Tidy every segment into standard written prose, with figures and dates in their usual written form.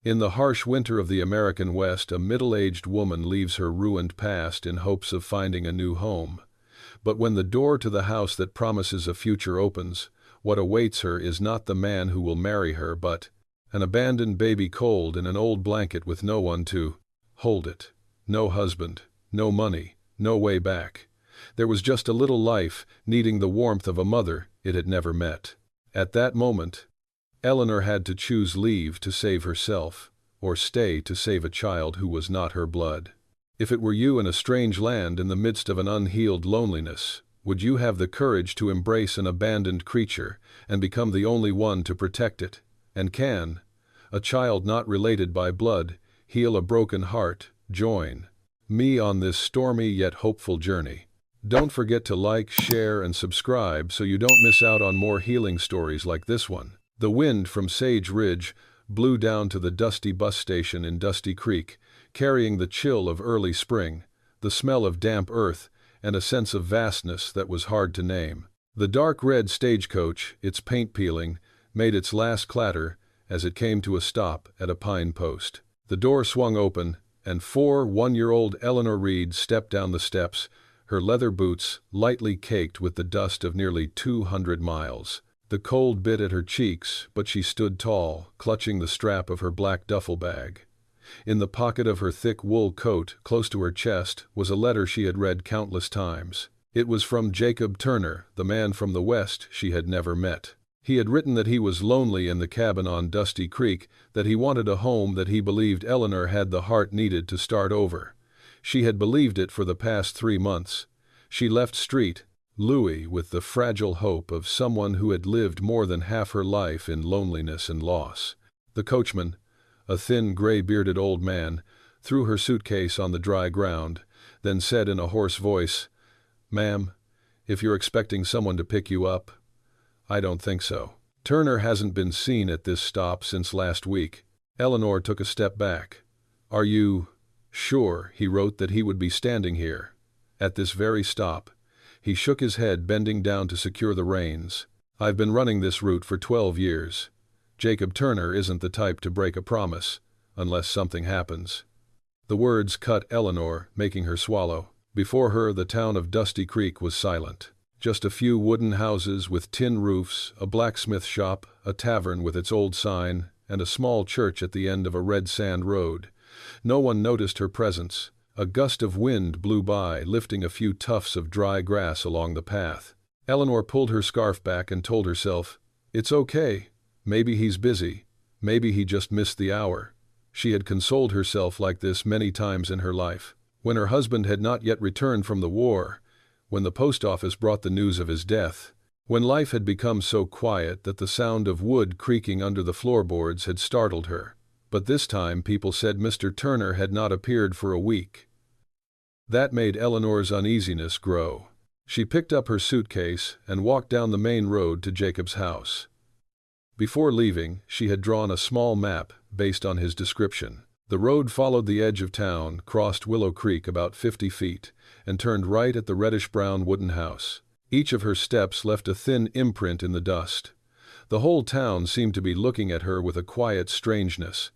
In the harsh winter of the American West, a middle-aged woman leaves her ruined past in hopes of finding a new home. But when the door to the house that promises a future opens, what awaits her is not the man who will marry her, but an abandoned baby cold in an old blanket with no one to hold it. No husband, no money, no way back. There was just a little life, needing the warmth of a mother it had never met. At that moment, Eleanor had to choose leave to save herself, or stay to save a child who was not her blood. If it were you in a strange land in the midst of an unhealed loneliness, would you have the courage to embrace an abandoned creature and become the only one to protect it? And can a child not related by blood heal a broken heart? Join me on this stormy yet hopeful journey. Don't forget to like, share, and subscribe so you don't miss out on more healing stories like this one. The wind from Sage Ridge blew down to the dusty bus station in Dusty Creek, carrying the chill of early spring, the smell of damp earth, and a sense of vastness that was hard to name. The dark red stagecoach, its paint peeling, made its last clatter as it came to a stop at a pine post. The door swung open, and 1-year-old Eleanor Reed stepped down the steps, her leather boots lightly caked with the dust of nearly 200 miles. The cold bit at her cheeks, but she stood tall, clutching the strap of her black duffel bag. In the pocket of her thick wool coat, close to her chest, was a letter she had read countless times. It was from Jacob Turner, the man from the West she had never met. He had written that he was lonely in the cabin on Dusty Creek, that he wanted a home, that he believed Eleanor had the heart needed to start over. She had believed it for the past 3 months. She left Street Louis with the fragile hope of someone who had lived more than half her life in loneliness and loss. The coachman, a thin, gray-bearded old man, threw her suitcase on the dry ground, then said in a hoarse voice, "Ma'am, if you're expecting someone to pick you up, I don't think so. Turner hasn't been seen at this stop since last week." Eleanor took a step back. "Are you sure," he wrote, "that he would be standing here at this very stop?" He shook his head, bending down to secure the reins. "I've been running this route for 12 years. Jacob Turner isn't the type to break a promise, unless something happens." The words cut Eleanor, making her swallow. Before her, the town of Dusty Creek was silent. Just a few wooden houses with tin roofs, a blacksmith shop, a tavern with its old sign, and a small church at the end of a red sand road. No one noticed her presence. A gust of wind blew by, lifting a few tufts of dry grass along the path. Eleanor pulled her scarf back and told herself, "It's okay. Maybe he's busy. Maybe he just missed the hour." She had consoled herself like this many times in her life. When her husband had not yet returned from the war, when the post office brought the news of his death, when life had become so quiet that the sound of wood creaking under the floorboards had startled her. But this time people said Mr. Turner had not appeared for a week. That made Eleanor's uneasiness grow. She picked up her suitcase and walked down the main road to Jacob's house. Before leaving, she had drawn a small map based on his description. The road followed the edge of town, crossed Willow Creek about 50 feet, and turned right at the reddish-brown wooden house. Each of her steps left a thin imprint in the dust. The whole town seemed to be looking at her with a quiet strangeness.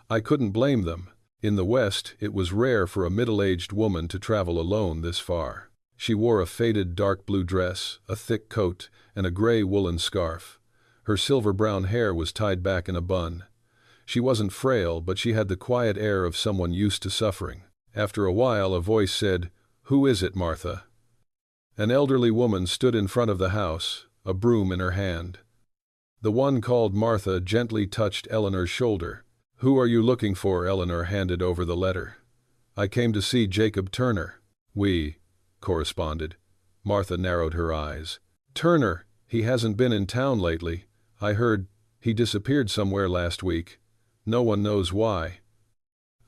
I couldn't blame them. In the West, it was rare for a middle-aged woman to travel alone this far. She wore a faded dark blue dress, a thick coat, and a gray woolen scarf. Her silver-brown hair was tied back in a bun. She wasn't frail, but she had the quiet air of someone used to suffering. After a while, a voice said, "Who is it, Martha?" An elderly woman stood in front of the house, a broom in her hand. The one called Martha gently touched Eleanor's shoulder. "Who are you looking for?" Eleanor handed over the letter. "I came to see Jacob Turner." "We corresponded." Martha narrowed her eyes. "Turner? He hasn't been in town lately. I heard he disappeared somewhere last week. No one knows why."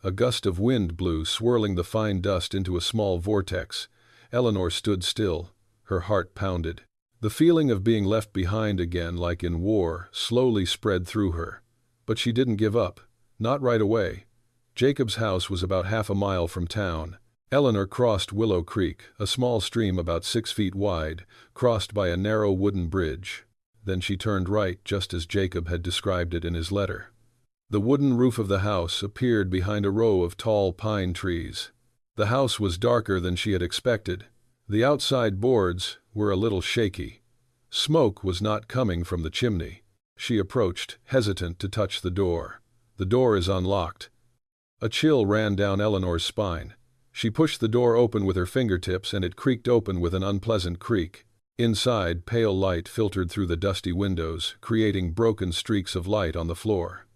A gust of wind blew, swirling the fine dust into a small vortex. Eleanor stood still. Her heart pounded. The feeling of being left behind again, like in war, slowly spread through her. But she didn't give up. Not right away. Jacob's house was about half a mile from town. Eleanor crossed Willow Creek, a small stream about 6 feet wide, crossed by a narrow wooden bridge. Then she turned right, just as Jacob had described it in his letter. The wooden roof of the house appeared behind a row of tall pine trees. The house was darker than she had expected. The outside boards were a little shaky. Smoke was not coming from the chimney. She approached, hesitant to touch the door. The door is unlocked. A chill ran down Eleanor's spine. She pushed the door open with her fingertips and it creaked open with an unpleasant creak. Inside, pale light filtered through the dusty windows, creating broken streaks of light on the floor.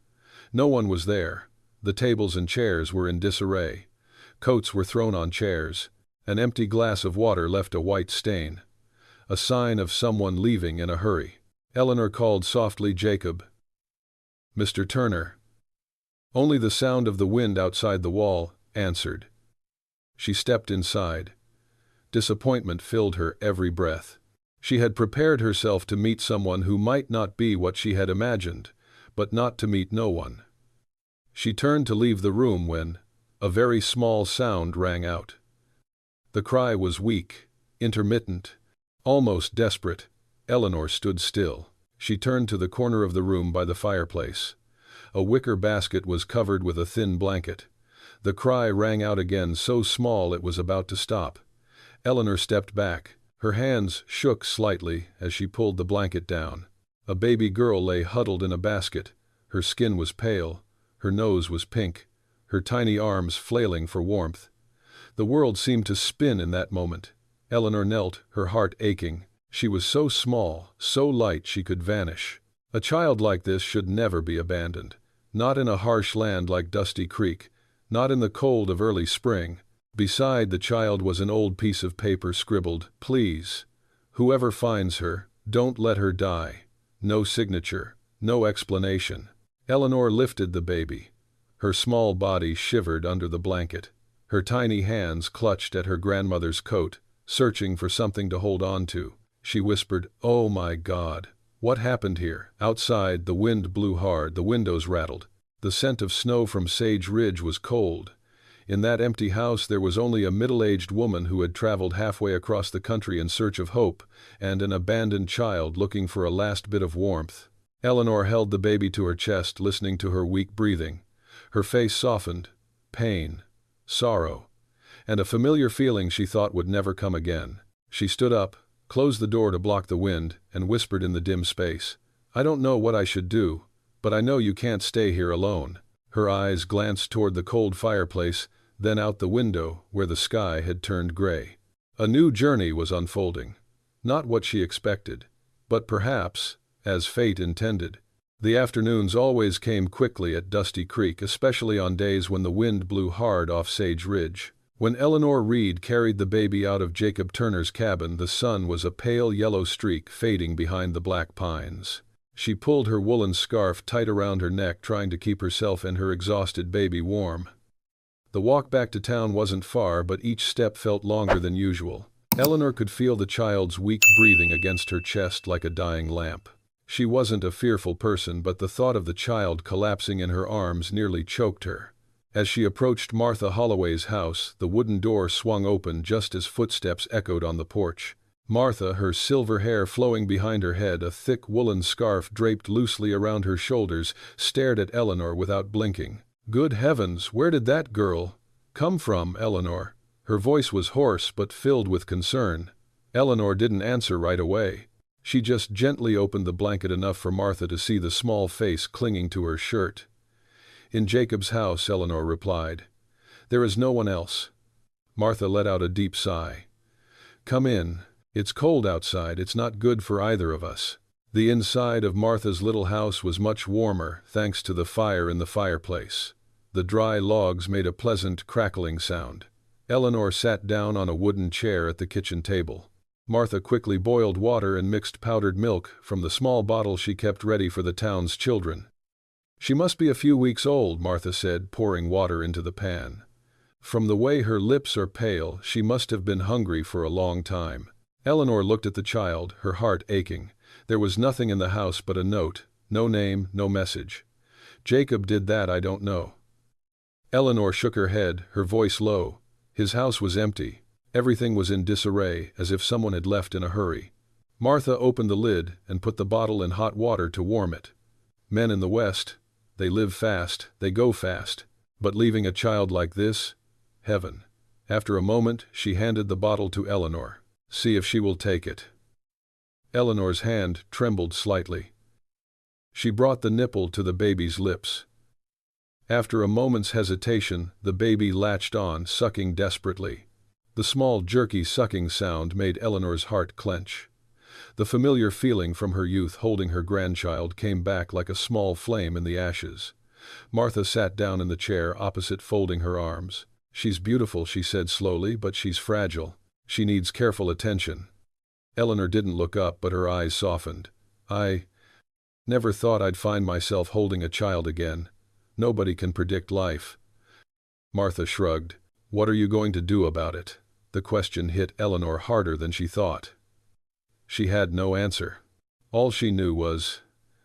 No one was there. The tables and chairs were in disarray. Coats were thrown on chairs. An empty glass of water left a white stain. A sign of someone leaving in a hurry. Eleanor called softly, "Jacob." "Mr. Turner." Only the sound of the wind outside the wall answered. She stepped inside. Disappointment filled her every breath. She had prepared herself to meet someone who might not be what she had imagined, but not to meet no one. She turned to leave the room when a very small sound rang out. The cry was weak, intermittent, almost desperate. Eleanor stood still. She turned to the corner of the room by the fireplace. A wicker basket was covered with a thin blanket. The cry rang out again, so small it was about to stop. Eleanor stepped back. Her hands shook slightly as she pulled the blanket down. A baby girl lay huddled in a basket. Her skin was pale. Her nose was pink. Her tiny arms flailing for warmth. The world seemed to spin in that moment. Eleanor knelt, her heart aching. She was so small, so light she could vanish. A child like this should never be abandoned. Not in a harsh land like Dusty Creek. Not in the cold of early spring. Beside the child was an old piece of paper scribbled, "Please, whoever finds her, don't let her die." No signature, no explanation. Eleanor lifted the baby. Her small body shivered under the blanket. Her tiny hands clutched at her grandmother's coat, searching for something to hold on to. She whispered, "Oh my God, what happened here?" Outside, the wind blew hard, the windows rattled. The scent of snow from Sage Ridge was cold. In that empty house there was only a middle-aged woman who had traveled halfway across the country in search of hope, and an abandoned child looking for a last bit of warmth. Eleanor held the baby to her chest, listening to her weak breathing. Her face softened. Pain, sorrow, and a familiar feeling she thought would never come again. She stood up, closed the door to block the wind, and whispered in the dim space, "I don't know what I should do, but I know you can't stay here alone." Her eyes glanced toward the cold fireplace, then out the window where the sky had turned gray. A new journey was unfolding. Not what she expected, but perhaps as fate intended. The afternoons always came quickly at Dusty Creek, especially on days when the wind blew hard off Sage Ridge. When Eleanor Reed carried the baby out of Jacob Turner's cabin, the sun was a pale yellow streak fading behind the black pines. She pulled her woolen scarf tight around her neck, trying to keep herself and her exhausted baby warm. The walk back to town wasn't far, but each step felt longer than usual. Eleanor could feel the child's weak breathing against her chest like a dying lamp. She wasn't a fearful person, but the thought of the child collapsing in her arms nearly choked her. As she approached Martha Holloway's house, the wooden door swung open just as footsteps echoed on the porch. Martha, her silver hair flowing behind her head, a thick woolen scarf draped loosely around her shoulders, stared at Eleanor without blinking. "Good heavens, where did that girl come from, Eleanor?" Her voice was hoarse but filled with concern. Eleanor didn't answer right away. She just gently opened the blanket enough for Martha to see the small face clinging to her shirt. "In Jacob's house," Eleanor replied. "There is no one else." Martha let out a deep sigh. "Come in. It's cold outside. It's not good for either of us." The inside of Martha's little house was much warmer, thanks to the fire in the fireplace. The dry logs made a pleasant crackling sound. Eleanor sat down on a wooden chair at the kitchen table. Martha quickly boiled water and mixed powdered milk from the small bottle she kept ready for the town's children. "She must be a few weeks old," Martha said, pouring water into the pan. "From the way her lips are pale, she must have been hungry for a long time." Eleanor looked at the child, her heart aching. There was nothing in the house but a note. No name, no message. "Jacob did that, I don't know." Eleanor shook her head, her voice low. His house was empty. Everything was in disarray, as if someone had left in a hurry. Martha opened the lid and put the bottle in hot water to warm it. "Men in the West, They live fast, they go fast. But leaving a child like this? Heaven. After a moment, she handed the bottle to Eleanor. See if she will take it. Eleanor's hand trembled slightly. She brought the nipple to the baby's lips. After a moment's hesitation, the baby latched on, sucking desperately. The small, jerky sucking sound made Eleanor's heart clench. The familiar feeling from her youth holding her grandchild came back like a small flame in the ashes. Martha sat down in the chair opposite, folding her arms. She's beautiful, she said slowly, but she's fragile. She needs careful attention. Eleanor didn't look up, but her eyes softened. I never thought I'd find myself holding a child again. Nobody can predict life. Martha shrugged. What are you going to do about it? The question hit Eleanor harder than she thought. She had no answer. All she knew was,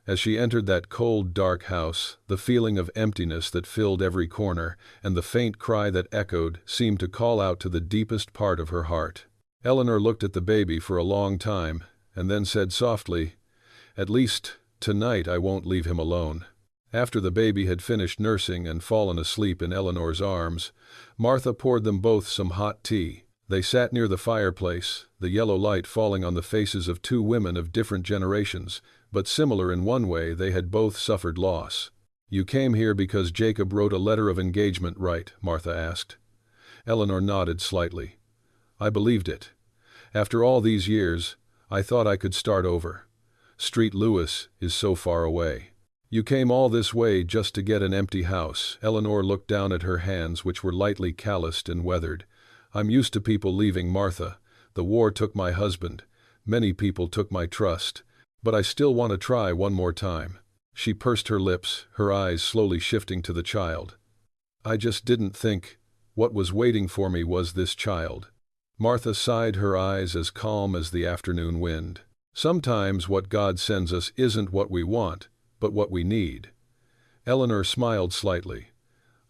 as she entered that cold, dark house, the feeling of emptiness that filled every corner, and the faint cry that echoed, seemed to call out to the deepest part of her heart. Eleanor looked at the baby for a long time, and then said softly, "At least, tonight I won't leave him alone." After the baby had finished nursing and fallen asleep in Eleanor's arms, Martha poured them both some hot tea. They sat near the fireplace, the yellow light falling on the faces of two women of different generations, but similar in one way: they had both suffered loss. "You came here because Jacob wrote a letter of engagement, right?" Martha asked. Eleanor nodded slightly. "I believed it. After all these years, I thought I could start over. Street Lewis is so far away." "You came all this way just to get an empty house." Eleanor looked down at her hands, which were lightly calloused and weathered. "I'm used to people leaving, Martha. The war took my husband. Many people took my trust. But I still want to try one more time." She pursed her lips, her eyes slowly shifting to the child. "I just didn't think what was waiting for me was this child." Martha sighed, her eyes as calm as the afternoon wind. "Sometimes what God sends us isn't what we want, but what we need." Eleanor smiled slightly.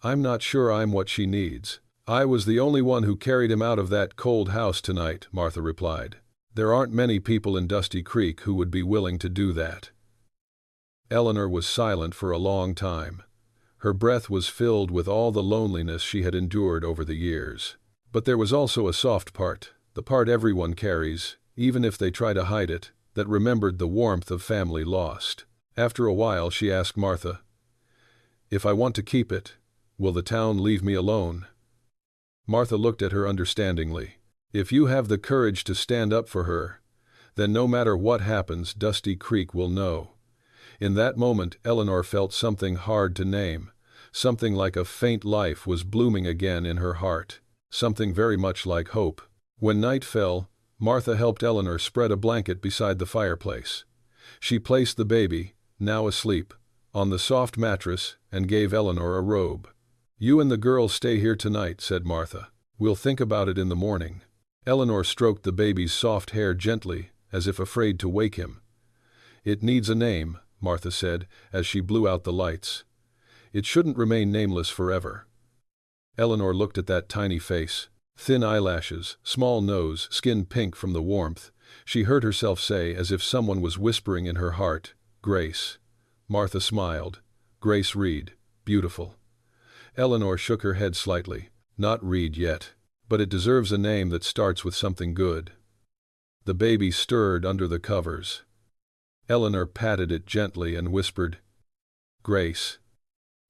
"I'm not sure I'm what she needs. I was the only one who carried him out of that cold house tonight," Martha replied. "There aren't many people in Dusty Creek who would be willing to do that." Eleanor was silent for a long time. Her breath was filled with all the loneliness she had endured over the years. But there was also a soft part, the part everyone carries, even if they try to hide it, that remembered the warmth of family lost. After a while she asked Martha, "If I want to keep it, will the town leave me alone?" Martha looked at her understandingly. "If you have the courage to stand up for her, then no matter what happens, Dusty Creek will know." In that moment Eleanor felt something hard to name, something like a faint life was blooming again in her heart, something very much like hope. When night fell, Martha helped Eleanor spread a blanket beside the fireplace. She placed the baby, now asleep, on the soft mattress and gave Eleanor a robe. "You and the girl stay here tonight," said Martha. "We'll think about it in the morning." Eleanor stroked the baby's soft hair gently, as if afraid to wake him. "It needs a name," Martha said, as she blew out the lights. "It shouldn't remain nameless forever." Eleanor looked at that tiny face. Thin eyelashes, small nose, skin pink from the warmth. She heard herself say, as if someone was whispering in her heart, "Grace." Martha smiled. "Grace Reed. Beautiful." Eleanor shook her head slightly. "Not Reed yet. But it deserves a name that starts with something good." The baby stirred under the covers. Eleanor patted it gently and whispered, "Grace.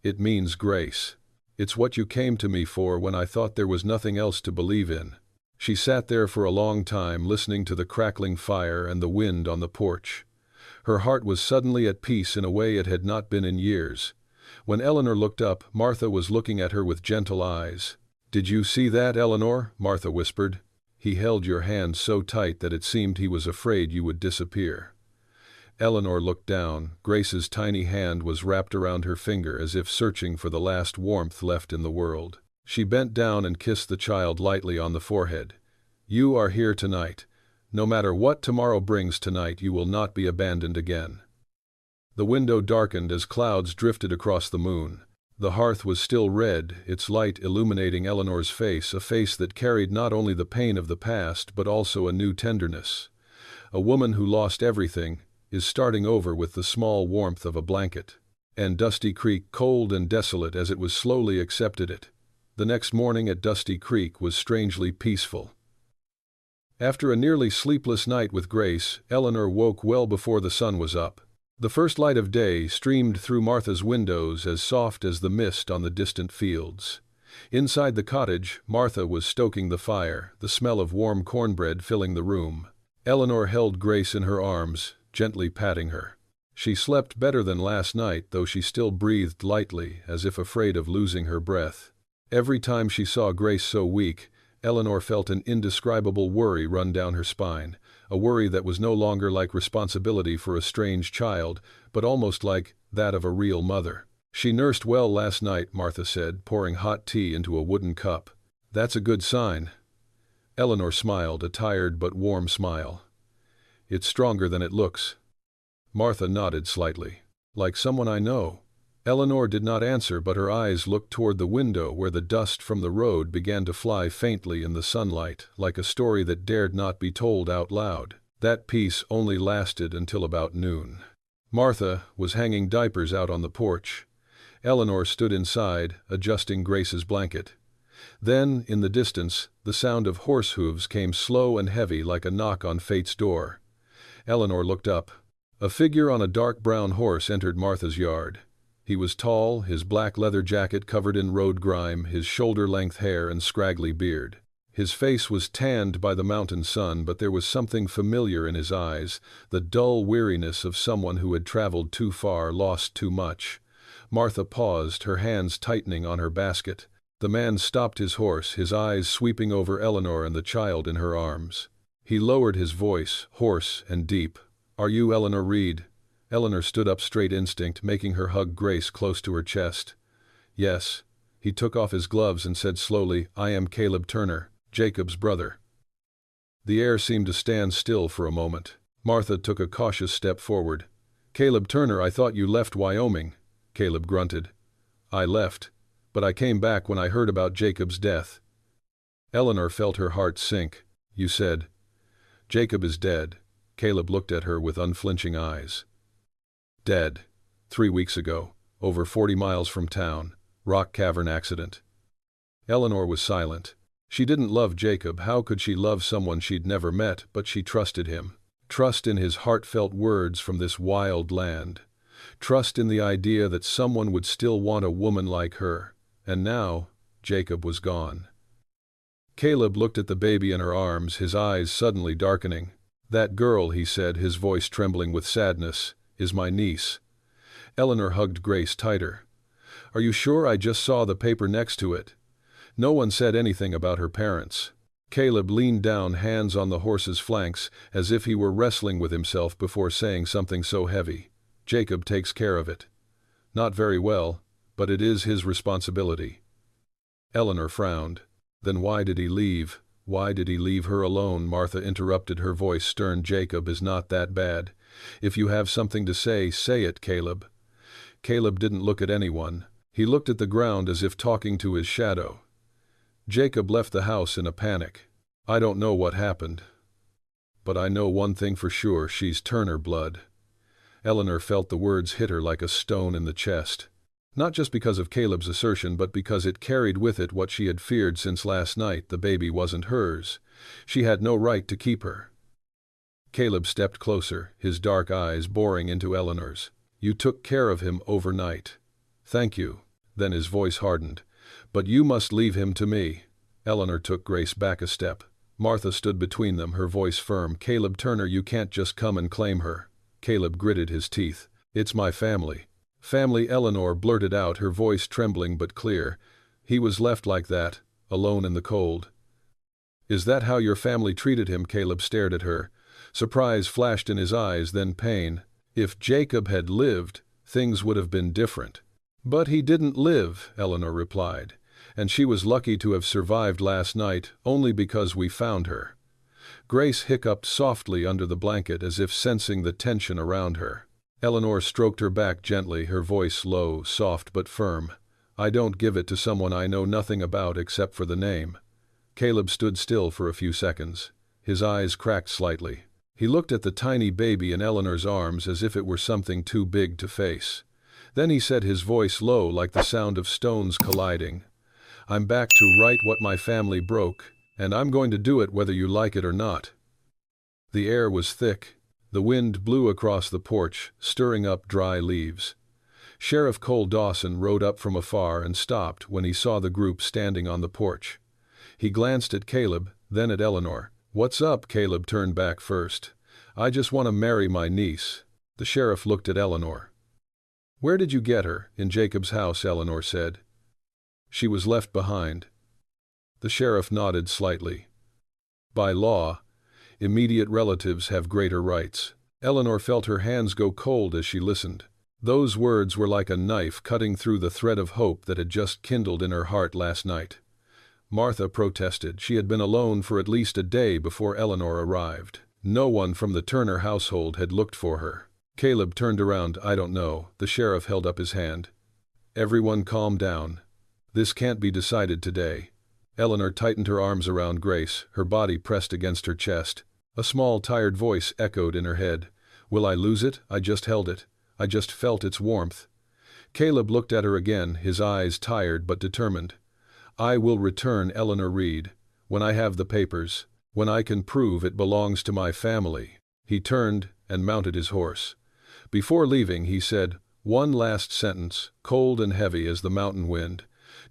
It means grace. It's what you came to me for when I thought there was nothing else to believe in." She sat there for a long time, listening to the crackling fire and the wind on the porch. Her heart was suddenly at peace in a way it had not been in years. When Eleanor looked up, Martha was looking at her with gentle eyes. "Did you see that, Eleanor?" Martha whispered. "He held your hand so tight that it seemed he was afraid you would disappear." Eleanor looked down. Grace's tiny hand was wrapped around her finger as if searching for the last warmth left in the world. She bent down and kissed the child lightly on the forehead. "You are here tonight. No matter what tomorrow brings, tonight you will not be abandoned again." The window darkened as clouds drifted across the moon. The hearth was still red, its light illuminating Eleanor's face, a face that carried not only the pain of the past but also a new tenderness. A woman who lost everything is starting over with the small warmth of a blanket. and Dusty Creek cold and desolate as it was slowly accepted it. The next morning at Dusty Creek was strangely peaceful. After a nearly sleepless night with Grace, Eleanor woke well before the sun was up. The first light of day streamed through Martha's windows as soft as the mist on the distant fields. Inside the cottage, Martha was stoking the fire, the smell of warm cornbread filling the room. Eleanor held Grace in her arms, gently patting her. She slept better than last night, though she still breathed lightly, as if afraid of losing her breath. Every time she saw Grace so weak, Eleanor felt an indescribable worry run down her spine, a worry that was no longer like responsibility for a strange child, but almost like that of a real mother. "She nursed well last night," Martha said, pouring hot tea into a wooden cup. "That's a good sign." Eleanor smiled, a tired but warm smile. "It's stronger than it looks." Martha nodded slightly. "Like someone I know." Eleanor did not answer, but her eyes looked toward the window where the dust from the road began to fly faintly in the sunlight, like a story that dared not be told out loud. That peace only lasted until about noon. Martha was hanging diapers out on the porch. Eleanor stood inside, adjusting Grace's blanket. Then, in the distance, the sound of horse hooves came slow and heavy like a knock on fate's door. Eleanor looked up. A figure on a dark brown horse entered Martha's yard. He was tall, his black leather jacket covered in road grime, his shoulder-length hair and scraggly beard. His face was tanned by the mountain sun, but there was something familiar in his eyes, the dull weariness of someone who had traveled too far, lost too much. Martha paused, her hands tightening on her basket. The man stopped his horse, his eyes sweeping over Eleanor and the child in her arms. He lowered his voice, hoarse and deep. "Are you Eleanor Reed?" Eleanor stood up straight, instinct making her hug Grace close to her chest. "Yes." He took off his gloves and said slowly, "I am Caleb Turner, Jacob's brother." The air seemed to stand still for a moment. Martha took a cautious step forward. "Caleb Turner, I thought you left Wyoming." Caleb grunted. "I left, but I came back when I heard about Jacob's death." Eleanor felt her heart sink. "You said." "Jacob is dead." Caleb looked at her with unflinching eyes. "Dead. 3 weeks ago, over 40 miles from town. Rock cavern accident." Eleanor was silent. She didn't love Jacob. How could she love someone she'd never met? But she trusted him. Trust in his heartfelt words from this wild land. Trust in the idea that someone would still want a woman like her. And now, Jacob was gone. Caleb looked at the baby in her arms, his eyes suddenly darkening. "That girl," he said, his voice trembling with sadness, "is my niece." Eleanor hugged Grace tighter. "Are you sure? I just saw the paper next to it." No one said anything about her parents. Caleb leaned down, hands on the horse's flanks, as if he were wrestling with himself before saying something so heavy. "Jacob takes care of it." "Not very well, but it is his responsibility." Eleanor frowned. "Then why did he leave? Why did he leave her alone?" Martha interrupted, her voice stern. "Jacob is not that bad. If you have something to say, say it, Caleb." Caleb didn't look at anyone. He looked at the ground as if talking to his shadow. "Jacob left the house in a panic. I don't know what happened. But I know one thing for sure, she's Turner blood." Eleanor felt the words hit her like a stone in the chest. Not just because of Caleb's assertion, but because it carried with it what she had feared since last night. The baby wasn't hers. She had no right to keep her. Caleb stepped closer, his dark eyes boring into Eleanor's. "You took care of him overnight." "Thank you." Then his voice hardened. "But you must leave him to me." Eleanor took Grace back a step. Martha stood between them, her voice firm. "Caleb Turner, you can't just come and claim her." Caleb gritted his teeth. "It's my family." "Family," Eleanor blurted out, her voice trembling but clear. "He was left like that, alone in the cold." "Is that how your family treated him?" Caleb stared at her. Surprise flashed in his eyes, then pain. "If Jacob had lived, things would have been different." "But he didn't live," Eleanor replied. "And she was lucky to have survived last night, only because we found her." Grace hiccuped softly under the blanket, as if sensing the tension around her. Eleanor stroked her back gently, her voice low, soft but firm. "I don't give it to someone I know nothing about except for the name." Caleb stood still for a few seconds. His eyes cracked slightly. He looked at the tiny baby in Eleanor's arms as if it were something too big to face. Then he said, his voice low like the sound of stones colliding, "I'm back to right what my family broke, and I'm going to do it whether you like it or not." The air was thick. The wind blew across the porch, stirring up dry leaves. Sheriff Cole Dawson rode up from afar and stopped when he saw the group standing on the porch. He glanced at Caleb, then at Eleanor. "What's up?" Caleb turned back first. "I just want to marry my niece." The sheriff looked at Eleanor. "Where did you get her?" "In Jacob's house," Eleanor said. "She was left behind." The sheriff nodded slightly. "By law, immediate relatives have greater rights." Eleanor felt her hands go cold as she listened. Those words were like a knife cutting through the thread of hope that had just kindled in her heart last night. Martha protested. She had been alone for at least a day before Eleanor arrived. No one from the Turner household had looked for her. Caleb turned around. "I don't know." The sheriff held up his hand. "Everyone calm down. This can't be decided today." Eleanor tightened her arms around Grace, her body pressed against her chest. A small, tired voice echoed in her head. "Will I lose it? I just held it. I just felt its warmth." Caleb looked at her again, his eyes tired but determined. "I will return Eleanor Reed, when I have the papers, when I can prove it belongs to my family." He turned and mounted his horse. Before leaving, he said, one last sentence, cold and heavy as the mountain wind.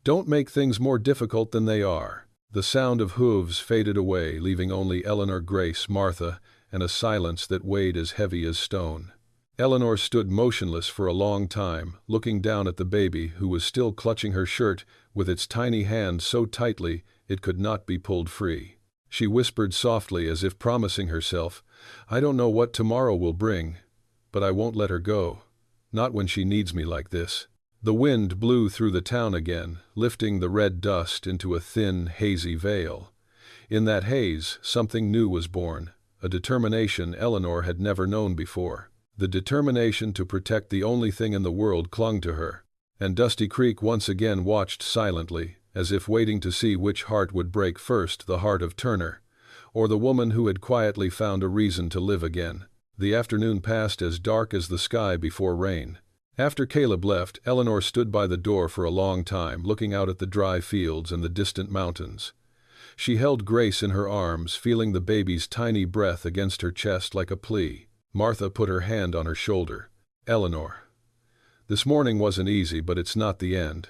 "Don't make things more difficult than they are." The sound of hooves faded away, leaving only Eleanor, Grace, Martha, and a silence that weighed as heavy as stone. Eleanor stood motionless for a long time, looking down at the baby who was still clutching her shirt with its tiny hand so tightly it could not be pulled free. She whispered softly as if promising herself, "I don't know what tomorrow will bring, but I won't let her go. Not when she needs me like this." The wind blew through the town again, lifting the red dust into a thin, hazy veil. In that haze, something new was born, a determination Eleanor had never known before. The determination to protect the only thing in the world clung to her. And Dusty Creek once again watched silently, as if waiting to see which heart would break first, the heart of Turner, or the woman who had quietly found a reason to live again. The afternoon passed as dark as the sky before rain. After Caleb left, Eleanor stood by the door for a long time, looking out at the dry fields and the distant mountains. She held Grace in her arms, feeling the baby's tiny breath against her chest like a plea. Martha put her hand on her shoulder. "Eleanor, this morning wasn't easy, but it's not the end."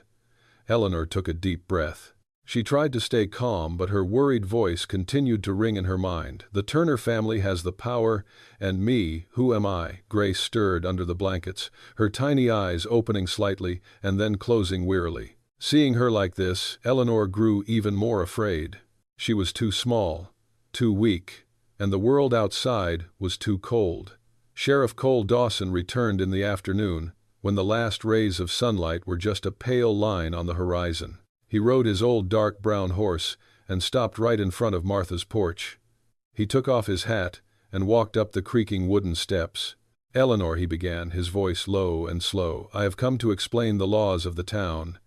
Eleanor took a deep breath. She tried to stay calm, but her worried voice continued to ring in her mind. "The Turner family has the power, and me, who am I?" Grace stirred under the blankets, her tiny eyes opening slightly and then closing wearily. Seeing her like this, Eleanor grew even more afraid. She was too small, too weak, and the world outside was too cold. Sheriff Cole Dawson returned in the afternoon, when the last rays of sunlight were just a pale line on the horizon. He rode his old dark brown horse and stopped right in front of Martha's porch. He took off his hat and walked up the creaking wooden steps. "Eleanor," he began, his voice low and slow, "I have come to explain the laws of the town."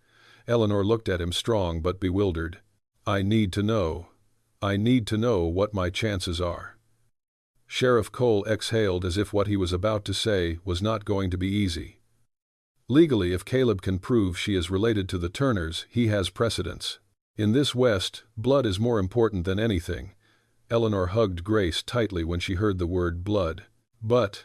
Eleanor looked at him, strong but bewildered. I need to know what my chances are." Sheriff Cole exhaled as if what he was about to say was not going to be easy. "Legally, if Caleb can prove she is related to the Turners, he has precedence. In this West, blood is more important than anything." Eleanor hugged Grace tightly when she heard the word blood. "But,"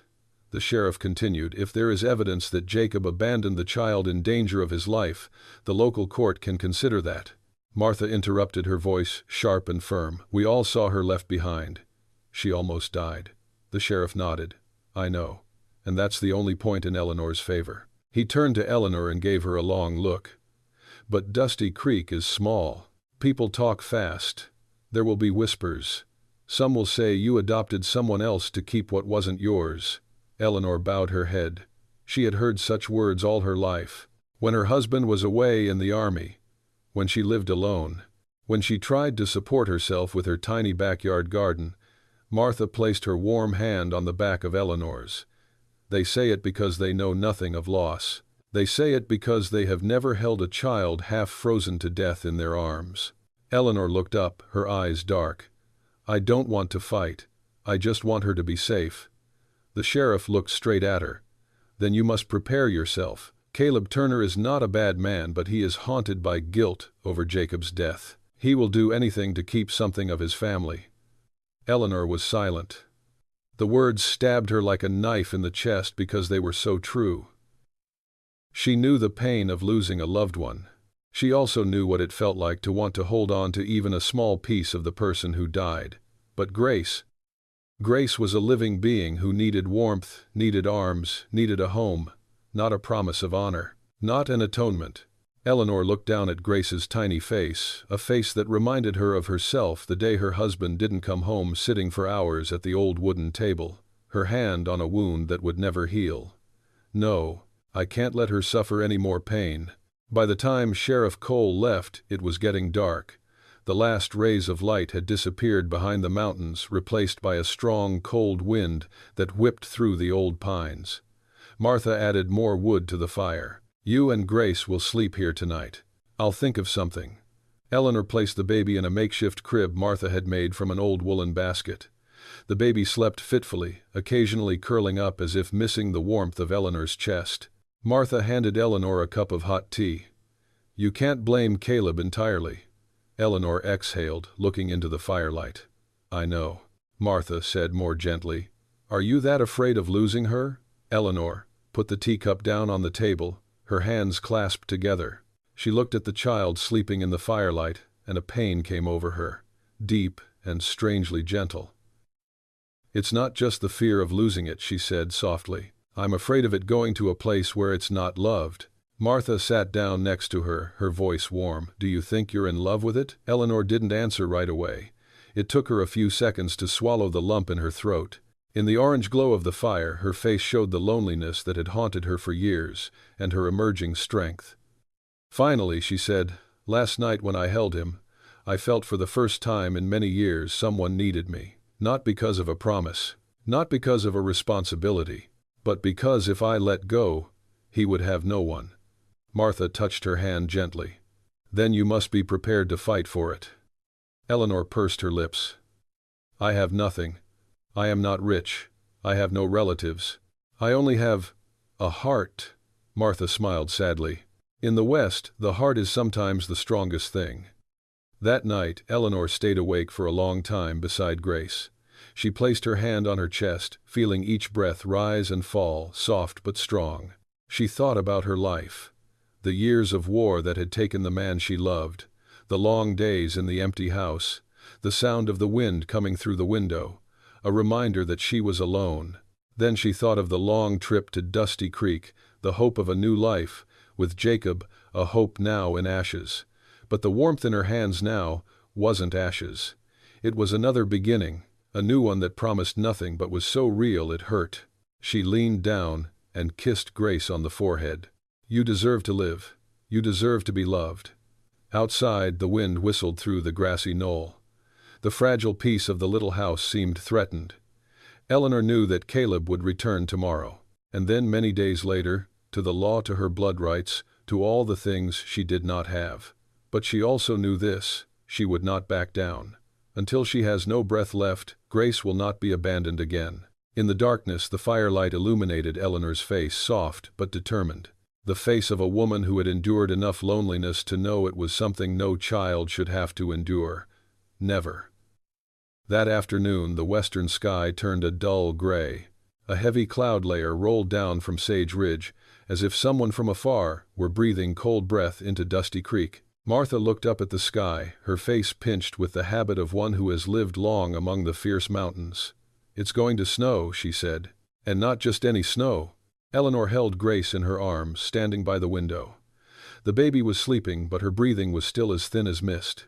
the sheriff continued, "if there is evidence that Jacob abandoned the child in danger of his life, the local court can consider that." Martha interrupted, her voice sharp and firm. "We all saw her left behind. She almost died." The sheriff nodded. "I know. And that's the only point in Eleanor's favor." He turned to Eleanor and gave her a long look. "But Dusty Creek is small. People talk fast. There will be whispers. Some will say you adopted someone else to keep what wasn't yours." Eleanor bowed her head. She had heard such words all her life. When her husband was away in the army, when she lived alone, when she tried to support herself with her tiny backyard garden, Martha placed her warm hand on the back of Eleanor's. They say it because they know nothing of loss. They say it because they have never held a child half frozen to death in their arms. Eleanor looked up, her eyes dark. "I don't want to fight. I just want her to be safe." The sheriff looked straight at her. "Then you must prepare yourself. Caleb Turner is not a bad man, but he is haunted by guilt over Jacob's death. He will do anything to keep something of his family." Eleanor was silent. The words stabbed her like a knife in the chest because they were so true. She knew the pain of losing a loved one. She also knew what it felt like to want to hold on to even a small piece of the person who died. But Grace was a living being who needed warmth, needed arms, needed a home, not a promise of honor, not an atonement. Eleanor looked down at Grace's tiny face, a face that reminded her of herself the day her husband didn't come home, sitting for hours at the old wooden table, her hand on a wound that would never heal. "No, I can't let her suffer any more pain." By the time Sheriff Cole left, it was getting dark. The last rays of light had disappeared behind the mountains, replaced by a strong, cold wind that whipped through the old pines. Martha added more wood to the fire. "You and Grace will sleep here tonight. I'll think of something." Eleanor placed the baby in a makeshift crib Martha had made from an old woolen basket. The baby slept fitfully, occasionally curling up as if missing the warmth of Eleanor's chest. Martha handed Eleanor a cup of hot tea. "You can't blame Caleb entirely." Eleanor exhaled, looking into the firelight. "I know," Martha said more gently. "Are you that afraid of losing her?" Eleanor put the teacup down on the table, her hands clasped together. She looked at the child sleeping in the firelight, and a pain came over her, deep and strangely gentle. "It's not just the fear of losing it," she said softly. "I'm afraid of it going to a place where it's not loved." Martha sat down next to her, her voice warm. "Do you think you're in love with it?" Eleanor didn't answer right away. It took her a few seconds to swallow the lump in her throat. In the orange glow of the fire, her face showed the loneliness that had haunted her for years, and her emerging strength. Finally, she said, "Last night when I held him, I felt for the first time in many years someone needed me. Not because of a promise, not because of a responsibility, but because if I let go, he would have no one." Martha touched her hand gently. "Then you must be prepared to fight for it." Eleanor pursed her lips. "I have nothing. I am not rich. I have no relatives. I only have a heart." Martha smiled sadly. "In the West, the heart is sometimes the strongest thing." That night, Eleanor stayed awake for a long time beside Grace. She placed her hand on her chest, feeling each breath rise and fall, soft but strong. She thought about her life. The years of war that had taken the man she loved, the long days in the empty house, the sound of the wind coming through the window, a reminder that she was alone. Then she thought of the long trip to Dusty Creek, the hope of a new life, with Jacob, a hope now in ashes. But the warmth in her hands now wasn't ashes. It was another beginning, a new one that promised nothing but was so real it hurt. She leaned down and kissed Grace on the forehead. "You deserve to live. You deserve to be loved." Outside, the wind whistled through the grassy knoll. The fragile peace of the little house seemed threatened. Eleanor knew that Caleb would return tomorrow, and then many days later, to the law, to her blood rights, to all the things she did not have. But she also knew this: she would not back down. Until she has no breath left, Grace will not be abandoned again. In the darkness, the firelight illuminated Eleanor's face, soft but determined. The face of a woman who had endured enough loneliness to know it was something no child should have to endure. Never. That afternoon, the western sky turned a dull gray. A heavy cloud layer rolled down from Sage Ridge, as if someone from afar were breathing cold breath into Dusty Creek. Martha looked up at the sky, her face pinched with the habit of one who has lived long among the fierce mountains. "It's going to snow," she said. "And not just any snow." Eleanor held Grace in her arms, standing by the window. The baby was sleeping, but her breathing was still as thin as mist.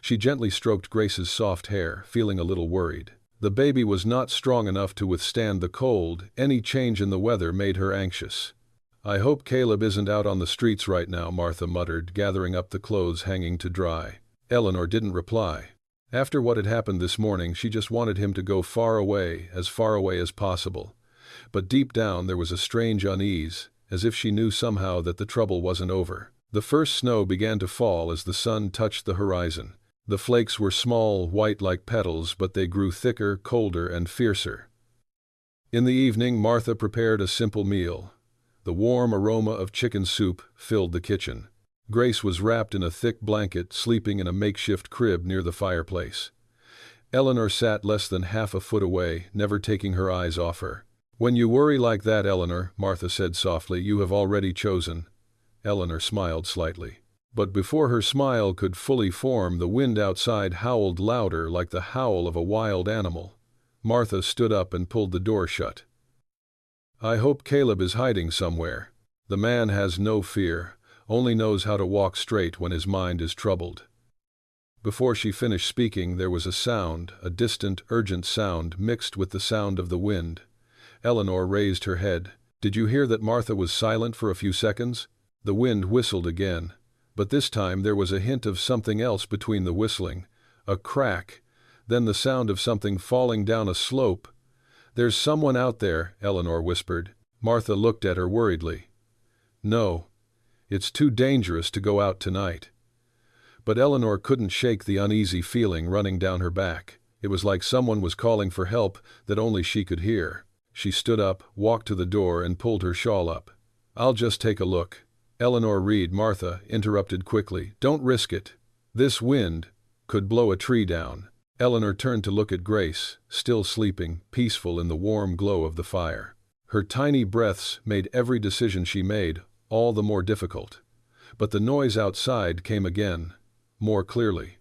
She gently stroked Grace's soft hair, feeling a little worried. The baby was not strong enough to withstand the cold. Any change in the weather made her anxious. "I hope Caleb isn't out on the streets right now," Martha muttered, gathering up the clothes hanging to dry. Eleanor didn't reply. After what had happened this morning, she just wanted him to go far away as possible. But deep down there was a strange unease, as if she knew somehow that the trouble wasn't over. The first snow began to fall as the sun touched the horizon. The flakes were small, white like petals, but they grew thicker, colder, and fiercer. In the evening, Martha prepared a simple meal. The warm aroma of chicken soup filled the kitchen. Grace was wrapped in a thick blanket, sleeping in a makeshift crib near the fireplace. Eleanor sat less than half a foot away, never taking her eyes off her. "When you worry like that, Eleanor," Martha said softly, "you have already chosen." Eleanor smiled slightly. But before her smile could fully form, the wind outside howled louder, like the howl of a wild animal. Martha stood up and pulled the door shut. "I hope Caleb is hiding somewhere. The man has no fear, only knows how to walk straight when his mind is troubled." Before she finished speaking, there was a sound, a distant, urgent sound mixed with the sound of the wind. Eleanor raised her head. "Did you hear that?" Martha was silent for a few seconds. The wind whistled again, but this time there was a hint of something else between the whistling. A crack, then the sound of something falling down a slope. "There's someone out there," Eleanor whispered. Martha looked at her worriedly. "No, it's too dangerous to go out tonight." But Eleanor couldn't shake the uneasy feeling running down her back. It was like someone was calling for help that only she could hear. She stood up, walked to the door, and pulled her shawl up. "I'll just take a look." "Eleanor Reed," Martha interrupted quickly. "Don't risk it. This wind could blow a tree down." Eleanor turned to look at Grace, still sleeping, peaceful in the warm glow of the fire. Her tiny breaths made every decision she made all the more difficult. But the noise outside came again, more clearly.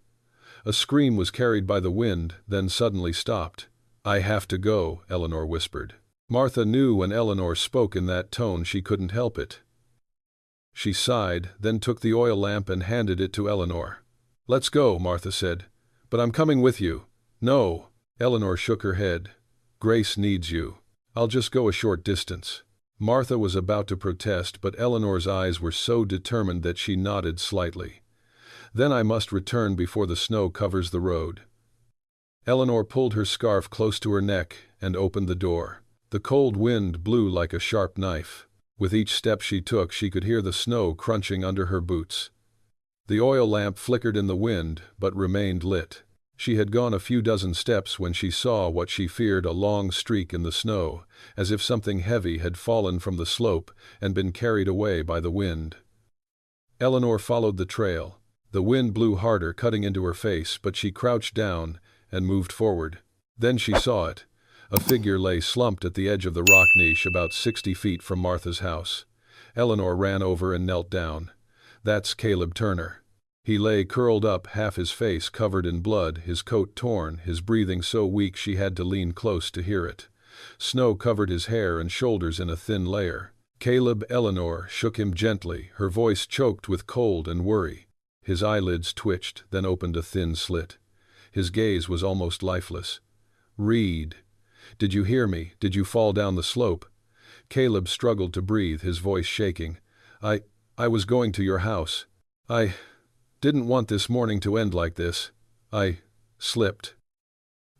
A scream was carried by the wind, then suddenly stopped. "I have to go," Eleanor whispered. Martha knew when Eleanor spoke in that tone she couldn't help it. She sighed, then took the oil lamp and handed it to Eleanor. "Let's go," Martha said. "But I'm coming with you." "No." Eleanor shook her head. "Grace needs you. I'll just go a short distance." Martha was about to protest, but Eleanor's eyes were so determined that she nodded slightly. "Then I must return before the snow covers the road." Eleanor pulled her scarf close to her neck and opened the door. The cold wind blew like a sharp knife. With each step she took, she could hear the snow crunching under her boots. The oil lamp flickered in the wind, but remained lit. She had gone a few dozen steps when she saw what she feared, a long streak in the snow, as if something heavy had fallen from the slope and been carried away by the wind. Eleanor followed the trail. The wind blew harder, cutting into her face, but she crouched down and moved forward. Then she saw it. A figure lay slumped at the edge of the rock niche about 60 feet from Martha's house. Eleanor ran over and knelt down. "That's Caleb Turner." He lay curled up, half his face covered in blood, his coat torn, his breathing so weak she had to lean close to hear it. Snow covered his hair and shoulders in a thin layer. "Caleb." Eleanor shook him gently, her voice choked with cold and worry. His eyelids twitched, then opened a thin slit. His gaze was almost lifeless. "Reed. Did you hear me? Did you fall down the slope?" Caleb struggled to breathe, his voice shaking. I was going to your house. I didn't want this morning to end like this. I slipped."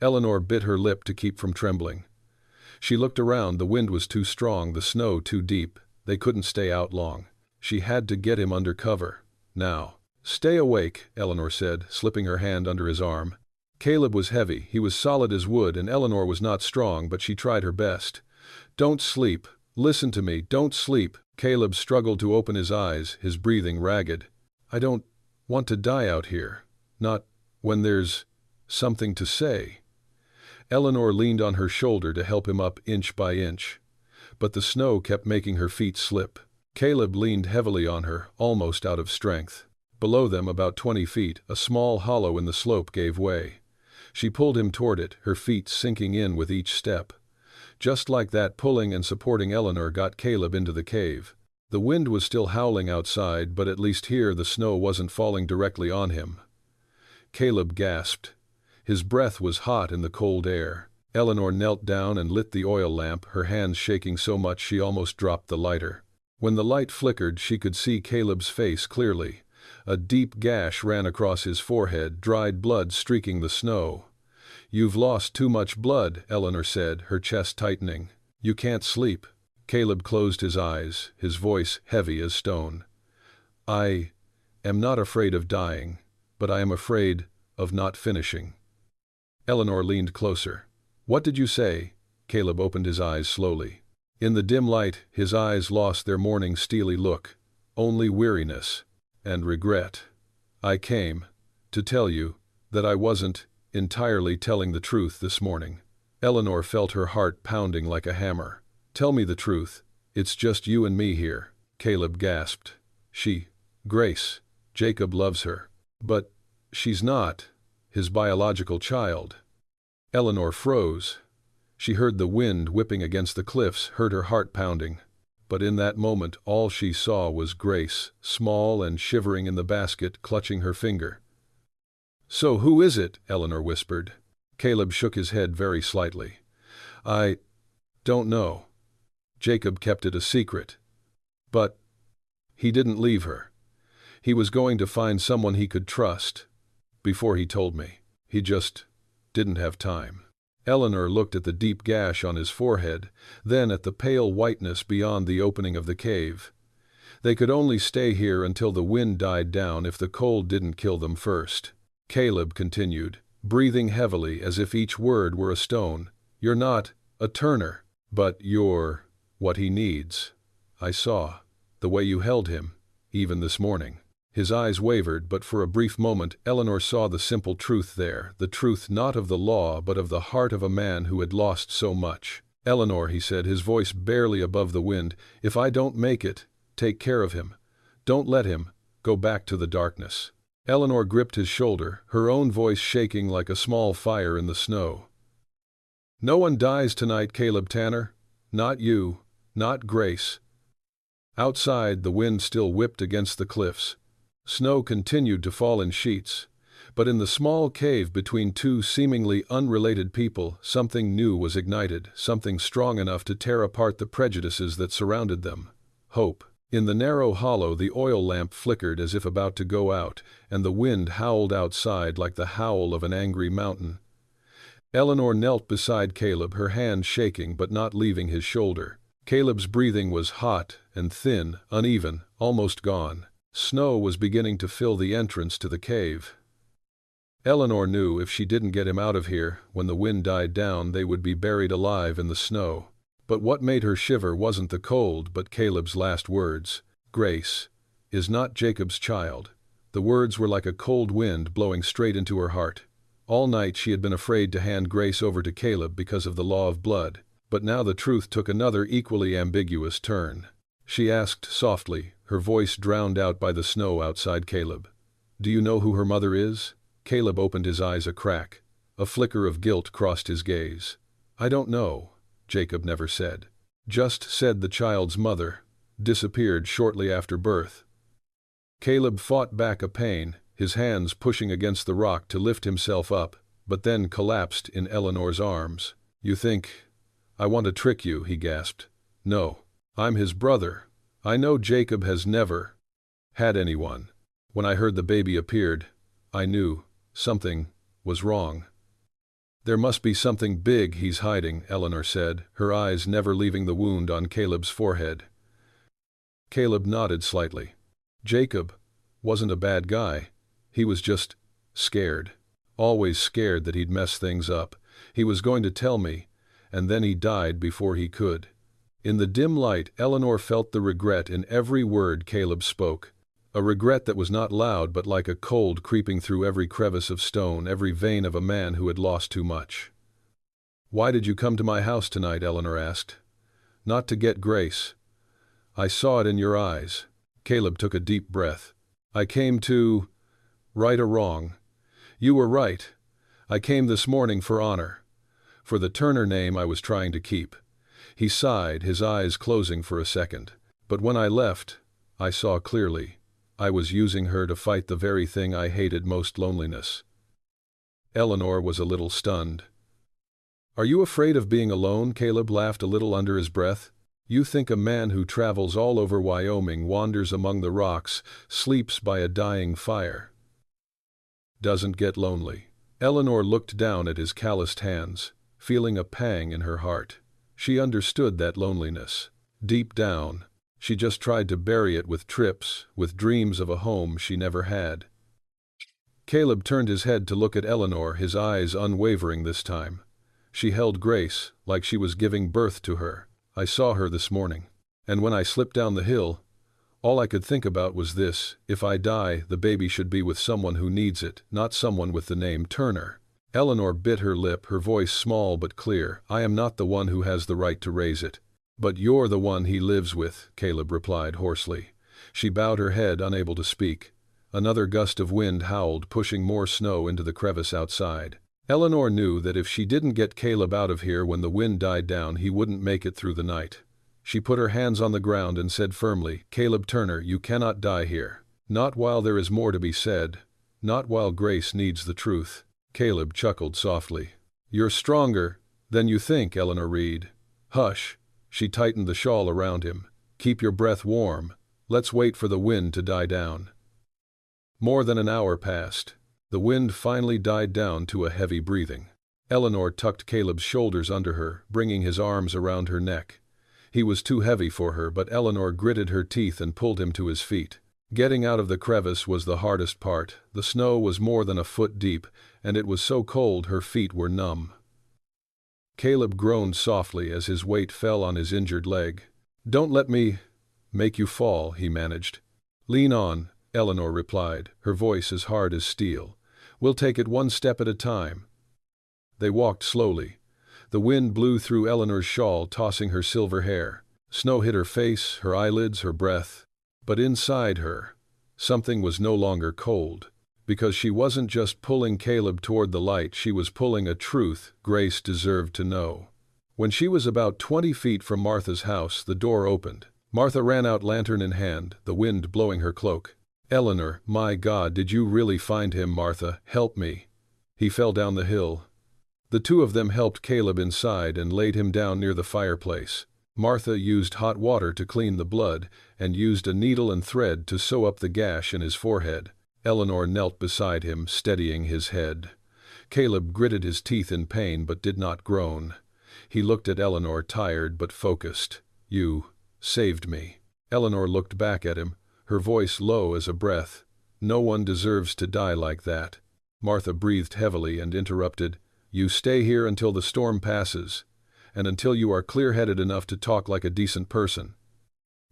Eleanor bit her lip to keep from trembling. She looked around. The wind was too strong, the snow too deep. They couldn't stay out long. She had to get him under cover. Now. "Stay awake," Eleanor said, slipping her hand under his arm. Caleb was heavy, he was solid as wood, and Eleanor was not strong, but she tried her best. "Don't sleep. Listen to me, don't sleep." Caleb struggled to open his eyes, his breathing ragged. "I don't want to die out here. Not when there's something to say." Eleanor leaned on her shoulder to help him up inch by inch. But the snow kept making her feet slip. Caleb leaned heavily on her, almost out of strength. Below them, about 20 feet, a small hollow in the slope gave way. She pulled him toward it, her feet sinking in with each step. Just like that, pulling and supporting Eleanor got Caleb into the cave. The wind was still howling outside, but at least here the snow wasn't falling directly on him. Caleb gasped. His breath was hot in the cold air. Eleanor knelt down and lit the oil lamp, her hands shaking so much she almost dropped the lighter. When the light flickered, she could see Caleb's face clearly. A deep gash ran across his forehead, dried blood streaking the snow. "You've lost too much blood," Eleanor said, her chest tightening. "You can't sleep." Caleb closed his eyes, his voice heavy as stone. "I am not afraid of dying, but I am afraid of not finishing." Eleanor leaned closer. "What did you say?" Caleb opened his eyes slowly. In the dim light, his eyes lost their morning steely look, only weariness and regret. "I came to tell you that I wasn't entirely telling the truth this morning." Eleanor felt her heart pounding like a hammer. "Tell me the truth. It's just you and me here." Caleb gasped. Grace, Jacob loves her. But she's not his biological child." Eleanor froze. She heard the wind whipping against the cliffs, heard her heart pounding. But in that moment all she saw was Grace, small and shivering in the basket, clutching her finger. "So who is it?" Eleanor whispered. Caleb shook his head very slightly. "I don't know. Jacob kept it a secret. But he didn't leave her. He was going to find someone he could trust. Before he told me. He just didn't have time." Eleanor looked at the deep gash on his forehead, then at the pale whiteness beyond the opening of the cave. They could only stay here until the wind died down if the cold didn't kill them first. Caleb continued, breathing heavily as if each word were a stone. "You're not a Turner, but you're what he needs. I saw the way you held him, even this morning." His eyes wavered, but for a brief moment Eleanor saw the simple truth there, the truth not of the law but of the heart of a man who had lost so much. "Eleanor," he said, his voice barely above the wind, "if I don't make it, take care of him. Don't let him go back to the darkness." Eleanor gripped his shoulder, her own voice shaking like a small fire in the snow. "No one dies tonight, Caleb Tanner. Not you, not Grace." Outside, the wind still whipped against the cliffs. Snow continued to fall in sheets, but in the small cave between two seemingly unrelated people, something new was ignited, something strong enough to tear apart the prejudices that surrounded them. Hope. In the narrow hollow, the oil lamp flickered as if about to go out, and the wind howled outside like the howl of an angry mountain. Eleanor knelt beside Caleb, her hand shaking but not leaving his shoulder. Caleb's breathing was hot and thin, uneven, almost gone. Snow was beginning to fill the entrance to the cave. Eleanor knew if she didn't get him out of here, when the wind died down, they would be buried alive in the snow. But what made her shiver wasn't the cold, but Caleb's last words. "Grace is not Jacob's child." The words were like a cold wind blowing straight into her heart. All night she had been afraid to hand Grace over to Caleb because of the law of blood, but now the truth took another equally ambiguous turn. She asked softly, her voice drowned out by the snow outside Caleb. "Do you know who her mother is?" Caleb opened his eyes a crack. A flicker of guilt crossed his gaze. "I don't know," Jacob never said. "Just said the child's mother disappeared shortly after birth." Caleb fought back a pain, his hands pushing against the rock to lift himself up, but then collapsed in Eleanor's arms. "You think I want to trick you," he gasped. "No. I'm his brother. I know Jacob has never had anyone. When I heard the baby appeared, I knew something was wrong." "There must be something big he's hiding," Eleanor said, her eyes never leaving the wound on Caleb's forehead. Caleb nodded slightly. "Jacob wasn't a bad guy. He was just scared. Always scared that he'd mess things up. He was going to tell me, and then he died before he could." In the dim light, Eleanor felt the regret in every word Caleb spoke. A regret that was not loud but like a cold creeping through every crevice of stone, every vein of a man who had lost too much. "Why did you come to my house tonight?" Eleanor asked. "Not to get Grace. I saw it in your eyes." Caleb took a deep breath. "I came to right a wrong. You were right. I came this morning for honor. For the Turner name I was trying to keep." He sighed, his eyes closing for a second. "But when I left, I saw clearly. I was using her to fight the very thing I hated most, loneliness." Eleanor was a little stunned. "Are you afraid of being alone?" Caleb laughed a little under his breath. "You think a man who travels all over Wyoming, wanders among the rocks, sleeps by a dying fire, doesn't get lonely?" Eleanor looked down at his calloused hands, feeling a pang in her heart. She understood that loneliness. Deep down, she just tried to bury it with trips, with dreams of a home she never had. Caleb turned his head to look at Eleanor, his eyes unwavering this time. She held Grace like she was giving birth to her. I saw her this morning. And when I slipped down the hill, all I could think about was this: if I die, the baby should be with someone who needs it, not someone with the name Turner. Eleanor bit her lip, her voice small but clear. I am not the one who has the right to raise it. But you're the one he lives with, Caleb replied hoarsely. She bowed her head, unable to speak. Another gust of wind howled, pushing more snow into the crevice outside. Eleanor knew that if she didn't get Caleb out of here when the wind died down, he wouldn't make it through the night. She put her hands on the ground and said firmly, Caleb Turner, you cannot die here. Not while there is more to be said. Not while Grace needs the truth. Caleb chuckled softly. You're stronger than you think, Eleanor Reed. Hush. She tightened the shawl around him. Keep your breath warm. Let's wait for the wind to die down. More than an hour passed. The wind finally died down to a heavy breathing. Eleanor tucked Caleb's shoulders under her, bringing his arms around her neck. He was too heavy for her, but Eleanor gritted her teeth and pulled him to his feet. Getting out of the crevice was the hardest part. The snow was more than a foot deep, and it was so cold her feet were numb. Caleb groaned softly as his weight fell on his injured leg. Don't let me make you fall, he managed. Lean on, Eleanor replied, her voice as hard as steel. We'll take it one step at a time. They walked slowly. The wind blew through Eleanor's shawl, tossing her silver hair. Snow hit her face, her eyelids, her breath. But inside her, something was no longer cold. Because she wasn't just pulling Caleb toward the light, she was pulling a truth Grace deserved to know. When she was about 20 feet from Martha's house, the door opened. Martha ran out, lantern in hand, the wind blowing her cloak. Eleanor, my God, did you really find him, Martha? Help me. He fell down the hill. The two of them helped Caleb inside and laid him down near the fireplace. Martha used hot water to clean the blood and used a needle and thread to sew up the gash in his forehead. Eleanor knelt beside him, steadying his head. Caleb gritted his teeth in pain but did not groan. He looked at Eleanor, tired but focused. You saved me. Eleanor looked back at him, her voice low as a breath. No one deserves to die like that. Martha breathed heavily and interrupted. You stay here until the storm passes, and until you are clear-headed enough to talk like a decent person.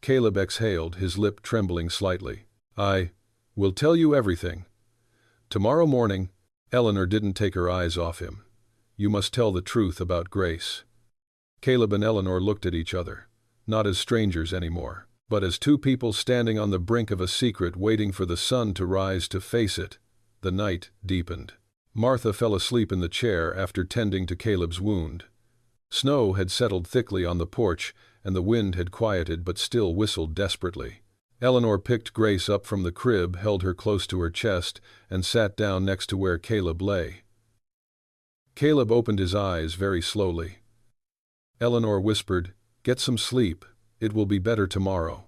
Caleb exhaled, his lip trembling slightly. I will tell you everything. Tomorrow morning. Eleanor didn't take her eyes off him. You must tell the truth about Grace. Caleb and Eleanor looked at each other, not as strangers anymore, but as two people standing on the brink of a secret, waiting for the sun to rise to face it. The night deepened. Martha fell asleep in the chair after tending to Caleb's wound. Snow had settled thickly on the porch, and the wind had quieted but still whistled desperately. Eleanor picked Grace up from the crib, held her close to her chest, and sat down next to where Caleb lay. Caleb opened his eyes very slowly. Eleanor whispered, "Get some sleep. It will be better tomorrow."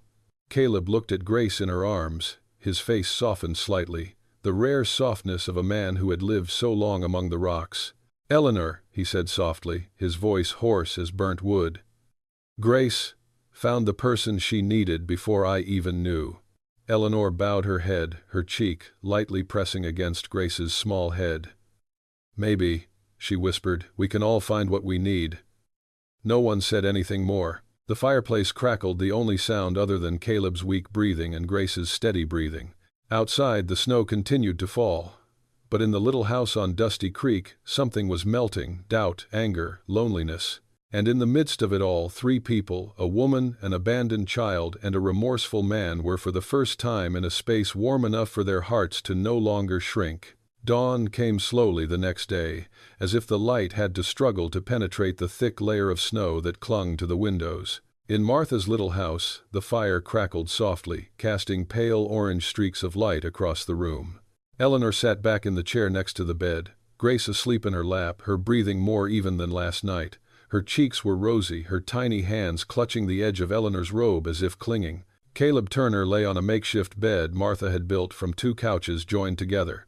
Caleb looked at Grace in her arms, his face softened slightly, the rare softness of a man who had lived so long among the rocks. "Eleanor," he said softly, his voice hoarse as burnt wood. "Grace found the person she needed before I even knew." Eleanor bowed her head, her cheek lightly pressing against Grace's small head. "Maybe," she whispered, "we can all find what we need." No one said anything more. The fireplace crackled, the only sound other than Caleb's weak breathing and Grace's steady breathing. Outside, the snow continued to fall. But in the little house on Dusty Creek, something was melting: doubt, anger, loneliness. And in the midst of it all, three people, a woman, an abandoned child, and a remorseful man, were for the first time in a space warm enough for their hearts to no longer shrink. Dawn came slowly the next day, as if the light had to struggle to penetrate the thick layer of snow that clung to the windows. In Martha's little house, the fire crackled softly, casting pale orange streaks of light across the room. Eleanor sat back in the chair next to the bed, Grace asleep in her lap, her breathing more even than last night. Her cheeks were rosy, her tiny hands clutching the edge of Eleanor's robe as if clinging. Caleb Turner lay on a makeshift bed Martha had built from two couches joined together.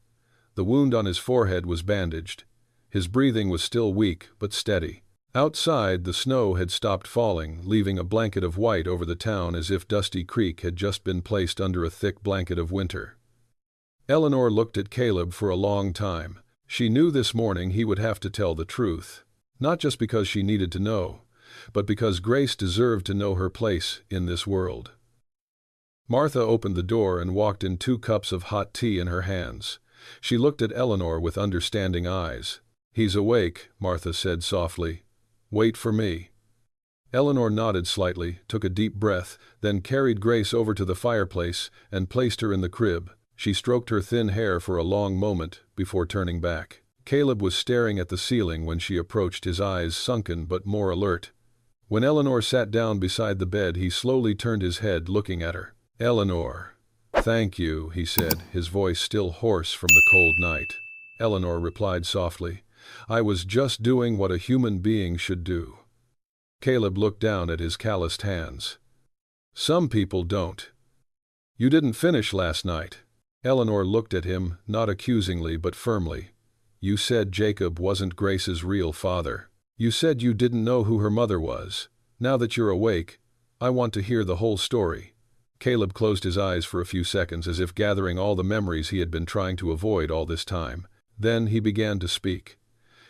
The wound on his forehead was bandaged. His breathing was still weak but steady. Outside, the snow had stopped falling, leaving a blanket of white over the town, as if Dusty Creek had just been placed under a thick blanket of winter. Eleanor looked at Caleb for a long time. She knew this morning he would have to tell the truth. Not just because she needed to know, but because Grace deserved to know her place in this world. Martha opened the door and walked in 2 cups of hot tea in her hands. She looked at Eleanor with understanding eyes. "He's awake," Martha said softly. "Wait for me." Eleanor nodded slightly, took a deep breath, then carried Grace over to the fireplace and placed her in the crib. She stroked her thin hair for a long moment before turning back. Caleb was staring at the ceiling when she approached, his eyes sunken but more alert. When Eleanor sat down beside the bed, he slowly turned his head, looking at her. "Eleanor." "Thank you," he said, his voice still hoarse from the cold night. Eleanor replied softly, "I was just doing what a human being should do." Caleb looked down at his calloused hands. "Some people don't." "You didn't finish last night." Eleanor looked at him, not accusingly but firmly. "You said Jacob wasn't Grace's real father. You said you didn't know who her mother was. Now that you're awake, I want to hear the whole story." Caleb closed his eyes for a few seconds, as if gathering all the memories he had been trying to avoid all this time. Then he began to speak.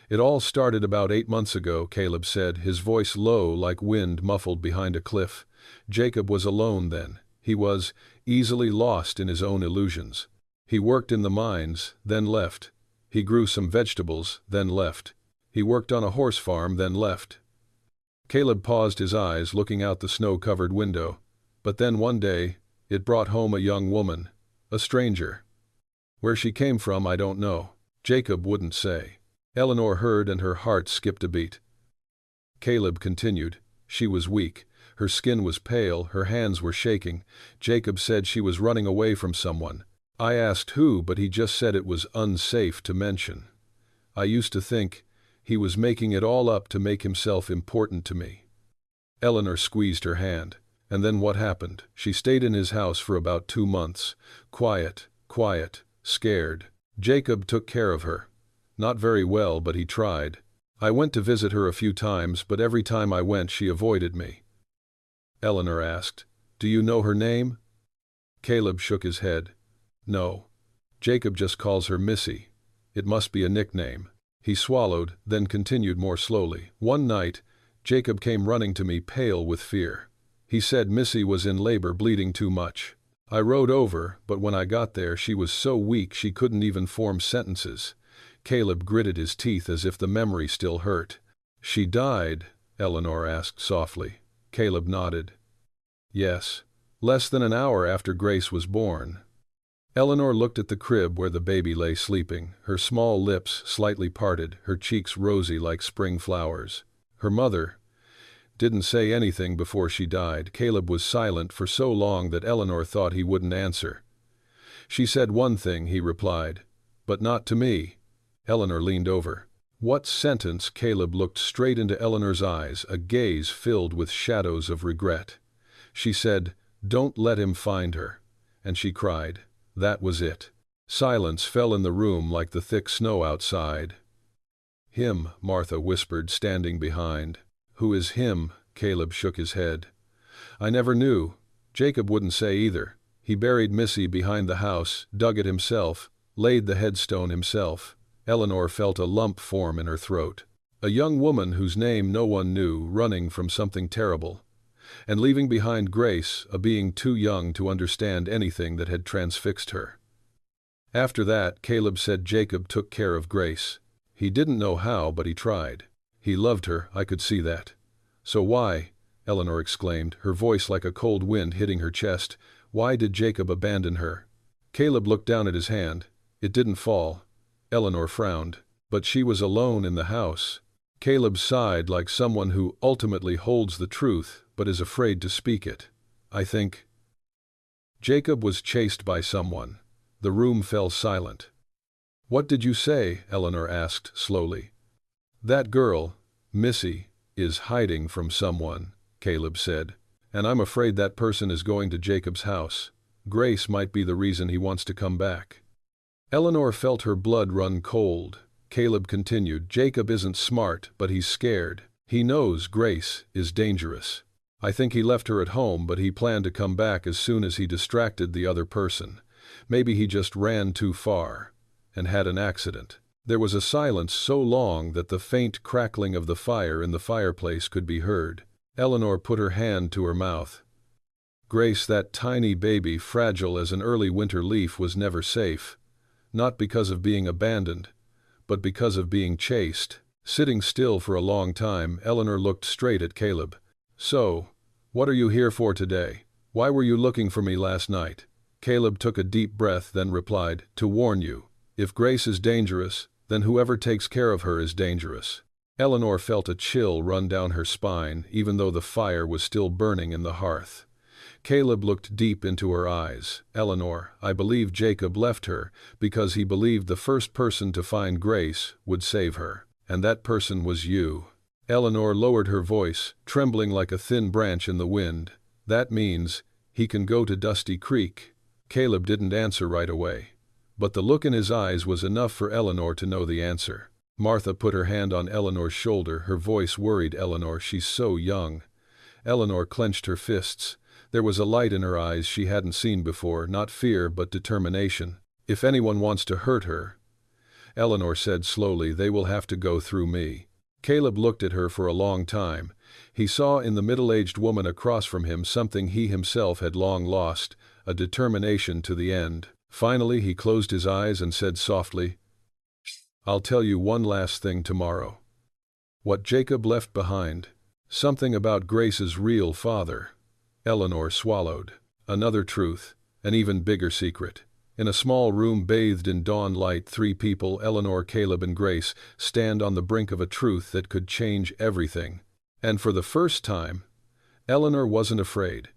"It all started about 8 months ago," Caleb said, his voice low like wind muffled behind a cliff. "Jacob was alone then. He was easily lost in his own illusions. He worked in the mines, then left. He grew some vegetables, then left. He worked on a horse farm, then left." Caleb paused, his eyes looking out the snow-covered window. "But then one day, it brought home a young woman, a stranger. Where she came from, I don't know. Jacob wouldn't say." Eleanor heard and her heart skipped a beat. Caleb continued. "She was weak. Her skin was pale, her hands were shaking. Jacob said she was running away from someone. I asked who, but he just said it was unsafe to mention. I used to think he was making it all up to make himself important to me." Eleanor squeezed her hand. "And then what happened?" "She stayed in his house for about 2 months. Quiet, scared. Jacob took care of her. Not very well, but he tried. I went to visit her a few times, but every time I went she avoided me." Eleanor asked, "Do you know her name?" Caleb shook his head. "No. Jacob just calls her Missy. It must be a nickname." He swallowed, then continued more slowly. "One night, Jacob came running to me, pale with fear. He said Missy was in labor, bleeding too much. I rode over, but when I got there she was so weak she couldn't even form sentences." Caleb gritted his teeth as if the memory still hurt. "She died?" Eleanor asked softly. Caleb nodded. "Yes. Less than an hour after Grace was born." Eleanor looked at the crib where the baby lay sleeping, her small lips slightly parted, her cheeks rosy like spring flowers. "Her mother didn't say anything before she died." Caleb was silent for so long that Eleanor thought he wouldn't answer. "She said one thing," he replied, "but not to me." Eleanor leaned over. "What sentence?" Caleb looked straight into Eleanor's eyes, a gaze filled with shadows of regret. "She said, 'Don't let him find her.' And she cried. That was it." Silence fell in the room like the thick snow outside. "Him," Martha whispered, standing behind. "Who is him?" Caleb shook his head. "I never knew. Jacob wouldn't say either. He buried Missy behind the house, dug it himself, laid the headstone himself." Eleanor felt a lump form in her throat. A young woman whose name no one knew, running from something terrible, and leaving behind Grace, a being too young to understand anything that had transfixed her. After that, Caleb said Jacob took care of Grace. He didn't know how, but he tried. He loved her, I could see that. "So why," Eleanor exclaimed, her voice like a cold wind hitting her chest, "why did Jacob abandon her?" Caleb looked down at his hand. "It didn't fall." Eleanor frowned. "But she was alone in the house." Caleb sighed like someone who ultimately holds the truth but is afraid to speak it. "I think Jacob was chased by someone." The room fell silent. "What did you say?" Eleanor asked slowly. "That girl, Missy, is hiding from someone," Caleb said. "And I'm afraid that person is going to Jacob's house. Grace might be the reason he wants to come back." Eleanor felt her blood run cold. Caleb continued, "Jacob isn't smart, but he's scared. He knows Grace is dangerous. I think he left her at home, but he planned to come back as soon as he distracted the other person. Maybe he just ran too far and had an accident." There was a silence so long that the faint crackling of the fire in the fireplace could be heard. Eleanor put her hand to her mouth. Grace, that tiny baby, fragile as an early winter leaf, was never safe. Not because of being abandoned, but because of being chased. Sitting still for a long time, Eleanor looked straight at Caleb. "So, what are you here for today? Why were you looking for me last night?" Caleb took a deep breath, then replied, "To warn you. If Grace is dangerous, then whoever takes care of her is dangerous." Eleanor felt a chill run down her spine, even though the fire was still burning in the hearth. Caleb looked deep into her eyes. "Eleanor, I believe Jacob left her because he believed the first person to find Grace would save her. And that person was you." Eleanor lowered her voice, trembling like a thin branch in the wind. "That means he can go to Dusty Creek." Caleb didn't answer right away, but the look in his eyes was enough for Eleanor to know the answer. Martha put her hand on Eleanor's shoulder, her voice worried. "Eleanor, she's so young." Eleanor clenched her fists. There was a light in her eyes she hadn't seen before, not fear but determination. "If anyone wants to hurt her," Eleanor said slowly, "they will have to go through me." Caleb looked at her for a long time. He saw in the middle-aged woman across from him something he himself had long lost, a determination to the end. Finally he closed his eyes and said softly, "I'll tell you one last thing tomorrow. What Jacob left behind. Something about Grace's real father." Eleanor swallowed. Another truth, an even bigger secret. In a small room bathed in dawn light, three people, Eleanor, Caleb, and Grace, stand on the brink of a truth that could change everything. And for the first time, Eleanor wasn't afraid.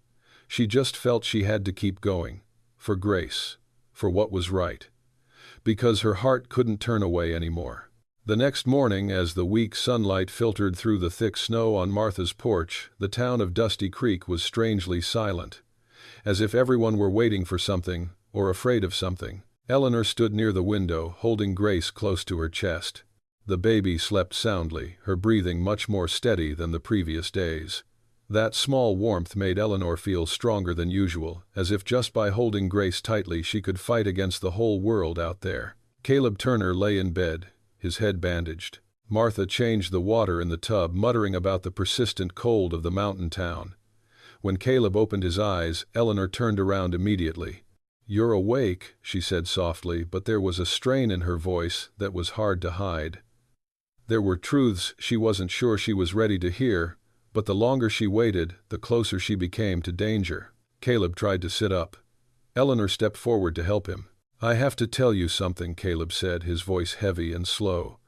She just felt she had to keep going. For Grace. For what was right. Because her heart couldn't turn away anymore. The next morning, as the weak sunlight filtered through the thick snow on Martha's porch, the town of Dusty Creek was strangely silent. As if everyone were waiting for something, or afraid of something. Eleanor stood near the window, holding Grace close to her chest. The baby slept soundly, her breathing much more steady than the previous days. That small warmth made Eleanor feel stronger than usual, as if just by holding Grace tightly she could fight against the whole world out there. Caleb Turner lay in bed, his head bandaged. Martha changed the water in the tub, muttering about the persistent cold of the mountain town. When Caleb opened his eyes, Eleanor turned around immediately. "You're awake," she said softly, but there was a strain in her voice that was hard to hide. There were truths she wasn't sure she was ready to hear, but the longer she waited, the closer she became to danger. Caleb tried to sit up. Eleanor stepped forward to help him. "I have to tell you something," Caleb said, his voice heavy and slow.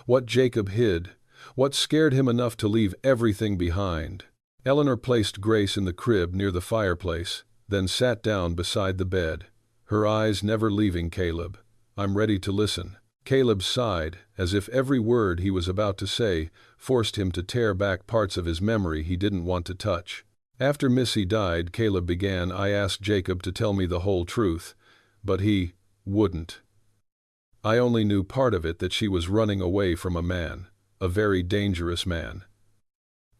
"What Jacob hid, what scared him enough to leave everything behind." Eleanor placed Grace in the crib near the fireplace, then sat down beside the bed, her eyes never leaving Caleb. "I'm ready to listen." Caleb sighed, as if every word he was about to say forced him to tear back parts of his memory he didn't want to touch. "After Missy died," Caleb began, "I asked Jacob to tell me the whole truth, but he wouldn't. I only knew part of it, that she was running away from a man, a very dangerous man."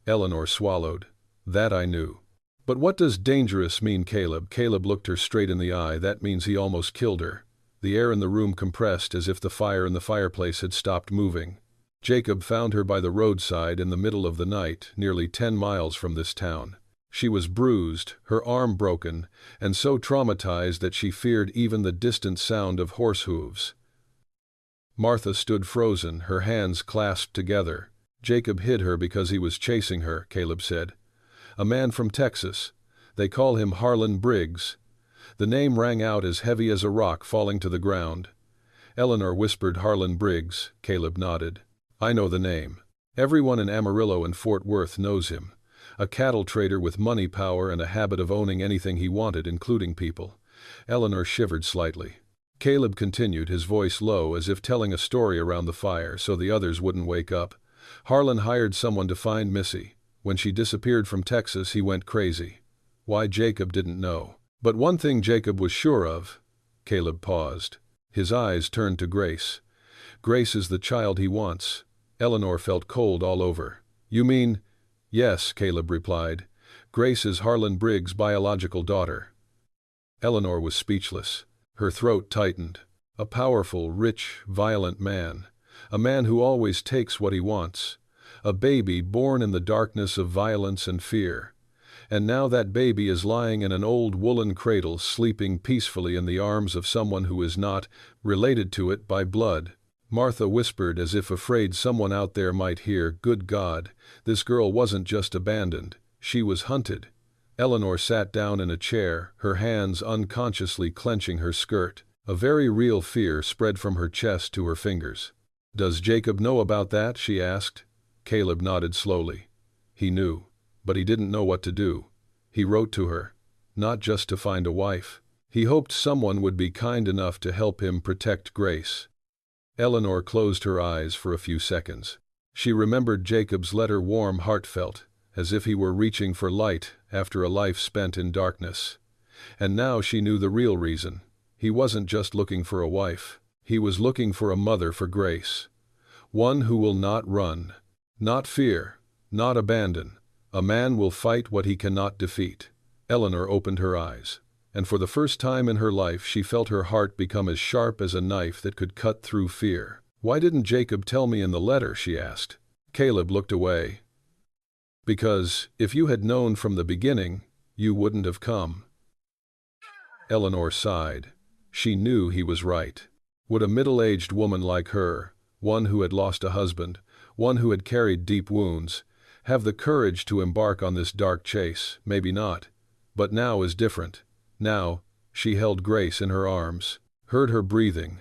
Eleanor swallowed. "That I knew. But what does dangerous mean, Caleb?" Caleb looked her straight in the eye. "That means he almost killed her." The air in the room compressed as if the fire in the fireplace had stopped moving. "Jacob found her by the roadside in the middle of the night, nearly 10 miles from this town. She was bruised, her arm broken, and so traumatized that she feared even the distant sound of horse hooves." Martha stood frozen, her hands clasped together. "Jacob hid her because he was chasing her," Caleb said. "A man from Texas. They call him Harlan Briggs." The name rang out as heavy as a rock falling to the ground. Eleanor whispered, "Harlan Briggs." Caleb nodded. "I know the name. Everyone in Amarillo and Fort Worth knows him. A cattle trader with money, power, and a habit of owning anything he wanted, including people." Eleanor shivered slightly. Caleb continued, his voice low, as if telling a story around the fire so the others wouldn't wake up. "Harlan hired someone to find Missy. When she disappeared from Texas, he went crazy. Why, Jacob didn't know. But one thing Jacob was sure of." Caleb paused. His eyes turned to Grace. "Grace is the child he wants." Eleanor felt cold all over. "You mean—" "Yes," Caleb replied. "Grace is Harlan Briggs' biological daughter." Eleanor was speechless. Her throat tightened. A powerful, rich, violent man. A man who always takes what he wants. A baby born in the darkness of violence and fear. And now that baby is lying in an old woolen cradle, sleeping peacefully in the arms of someone who is not related to it by blood. Martha whispered as if afraid someone out there might hear, "Good God, this girl wasn't just abandoned, she was hunted." Eleanor sat down in a chair, her hands unconsciously clenching her skirt. A very real fear spread from her chest to her fingers. "Does Jacob know about that?" she asked. Caleb nodded slowly. He knew, but he didn't know what to do. He wrote to her, not just to find a wife. He hoped someone would be kind enough to help him protect Grace. Eleanor closed her eyes for a few seconds. She remembered Jacob's letter, warm, heartfelt, as if he were reaching for light after a life spent in darkness. And now she knew the real reason. He wasn't just looking for a wife. He was looking for a mother for Grace. One who will not run, not fear, not abandon. A man will fight what he cannot defeat. Eleanor opened her eyes, and for the first time in her life she felt her heart become as sharp as a knife that could cut through fear. "Why didn't Jacob tell me in the letter?" she asked. Caleb looked away. "Because, if you had known from the beginning, you wouldn't have come." Eleanor sighed. She knew he was right. Would a middle-aged woman like her, one who had lost a husband, one who had carried deep wounds, have the courage to embark on this dark chase? Maybe not. But now is different. Now, she held Grace in her arms, heard her breathing,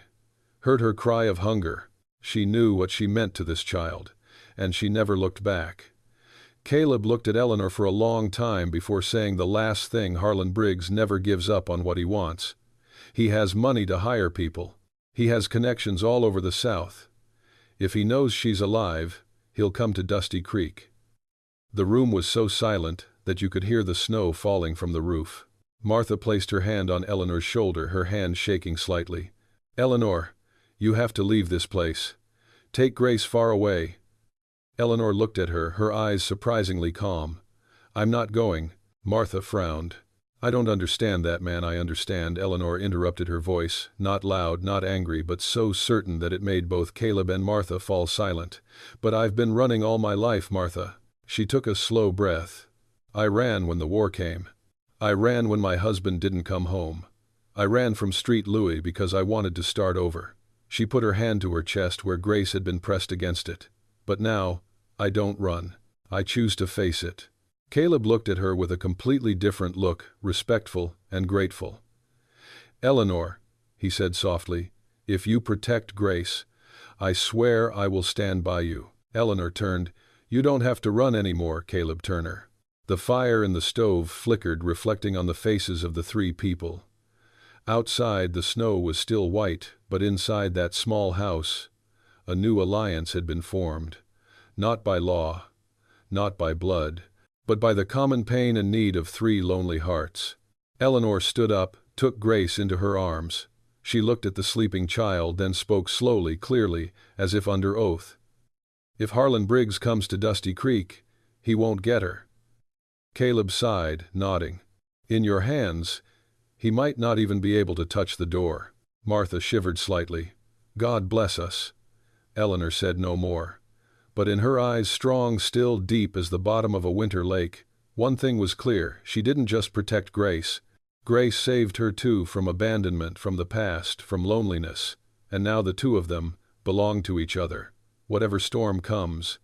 heard her cry of hunger. She knew what she meant to this child, and she never looked back. Caleb looked at Eleanor for a long time before saying the last thing. Harlan Briggs never gives up on what he wants. He has money to hire people. He has connections all over the South. If he knows she's alive, he'll come to Dusty Creek. The room was so silent that you could hear the snow falling from the roof. Martha placed her hand on Eleanor's shoulder, her hand shaking slightly. "Eleanor, you have to leave this place. Take Grace far away." Eleanor looked at her, her eyes surprisingly calm. "I'm not going." Martha frowned. "I don't understand that, man." "I understand," Eleanor interrupted, her voice, not loud, not angry, but so certain that it made both Caleb and Martha fall silent. "But I've been running all my life, Martha." She took a slow breath. "I ran when the war came. I ran when my husband didn't come home. I ran from Street Louis because I wanted to start over." She put her hand to her chest where Grace had been pressed against it. "But now, I don't run. I choose to face it." Caleb looked at her with a completely different look, respectful and grateful. "Eleanor," he said softly, "if you protect Grace, I swear I will stand by you." Eleanor turned. "You don't have to run anymore, Caleb Turner." The fire in the stove flickered, reflecting on the faces of the three people. Outside, the snow was still white, but inside that small house, a new alliance had been formed. Not by law, not by blood, but by the common pain and need of three lonely hearts. Eleanor stood up, took Grace into her arms. She looked at the sleeping child, then spoke slowly, clearly, as if under oath. "If Harlan Briggs comes to Dusty Creek, he won't get her." Caleb sighed, nodding. "In your hands, he might not even be able to touch the door." Martha shivered slightly. "God bless us." Eleanor said no more. But in her eyes, strong, still, deep as the bottom of a winter lake, one thing was clear: she didn't just protect Grace. Grace saved her too, from abandonment, from the past, from loneliness. And now the two of them belonged to each other, whatever storm comes.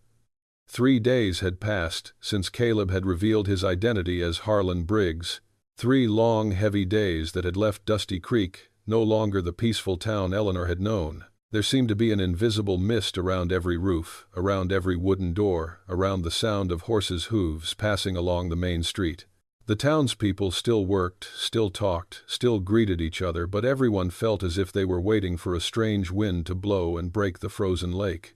3 days had passed since Caleb had revealed his identity as Harlan Briggs. 3 long, heavy days that had left Dusty Creek no longer the peaceful town Eleanor had known. There seemed to be an invisible mist around every roof, around every wooden door, around the sound of horses' hooves passing along the main street. The townspeople still worked, still talked, still greeted each other, but everyone felt as if they were waiting for a strange wind to blow and break the frozen lake.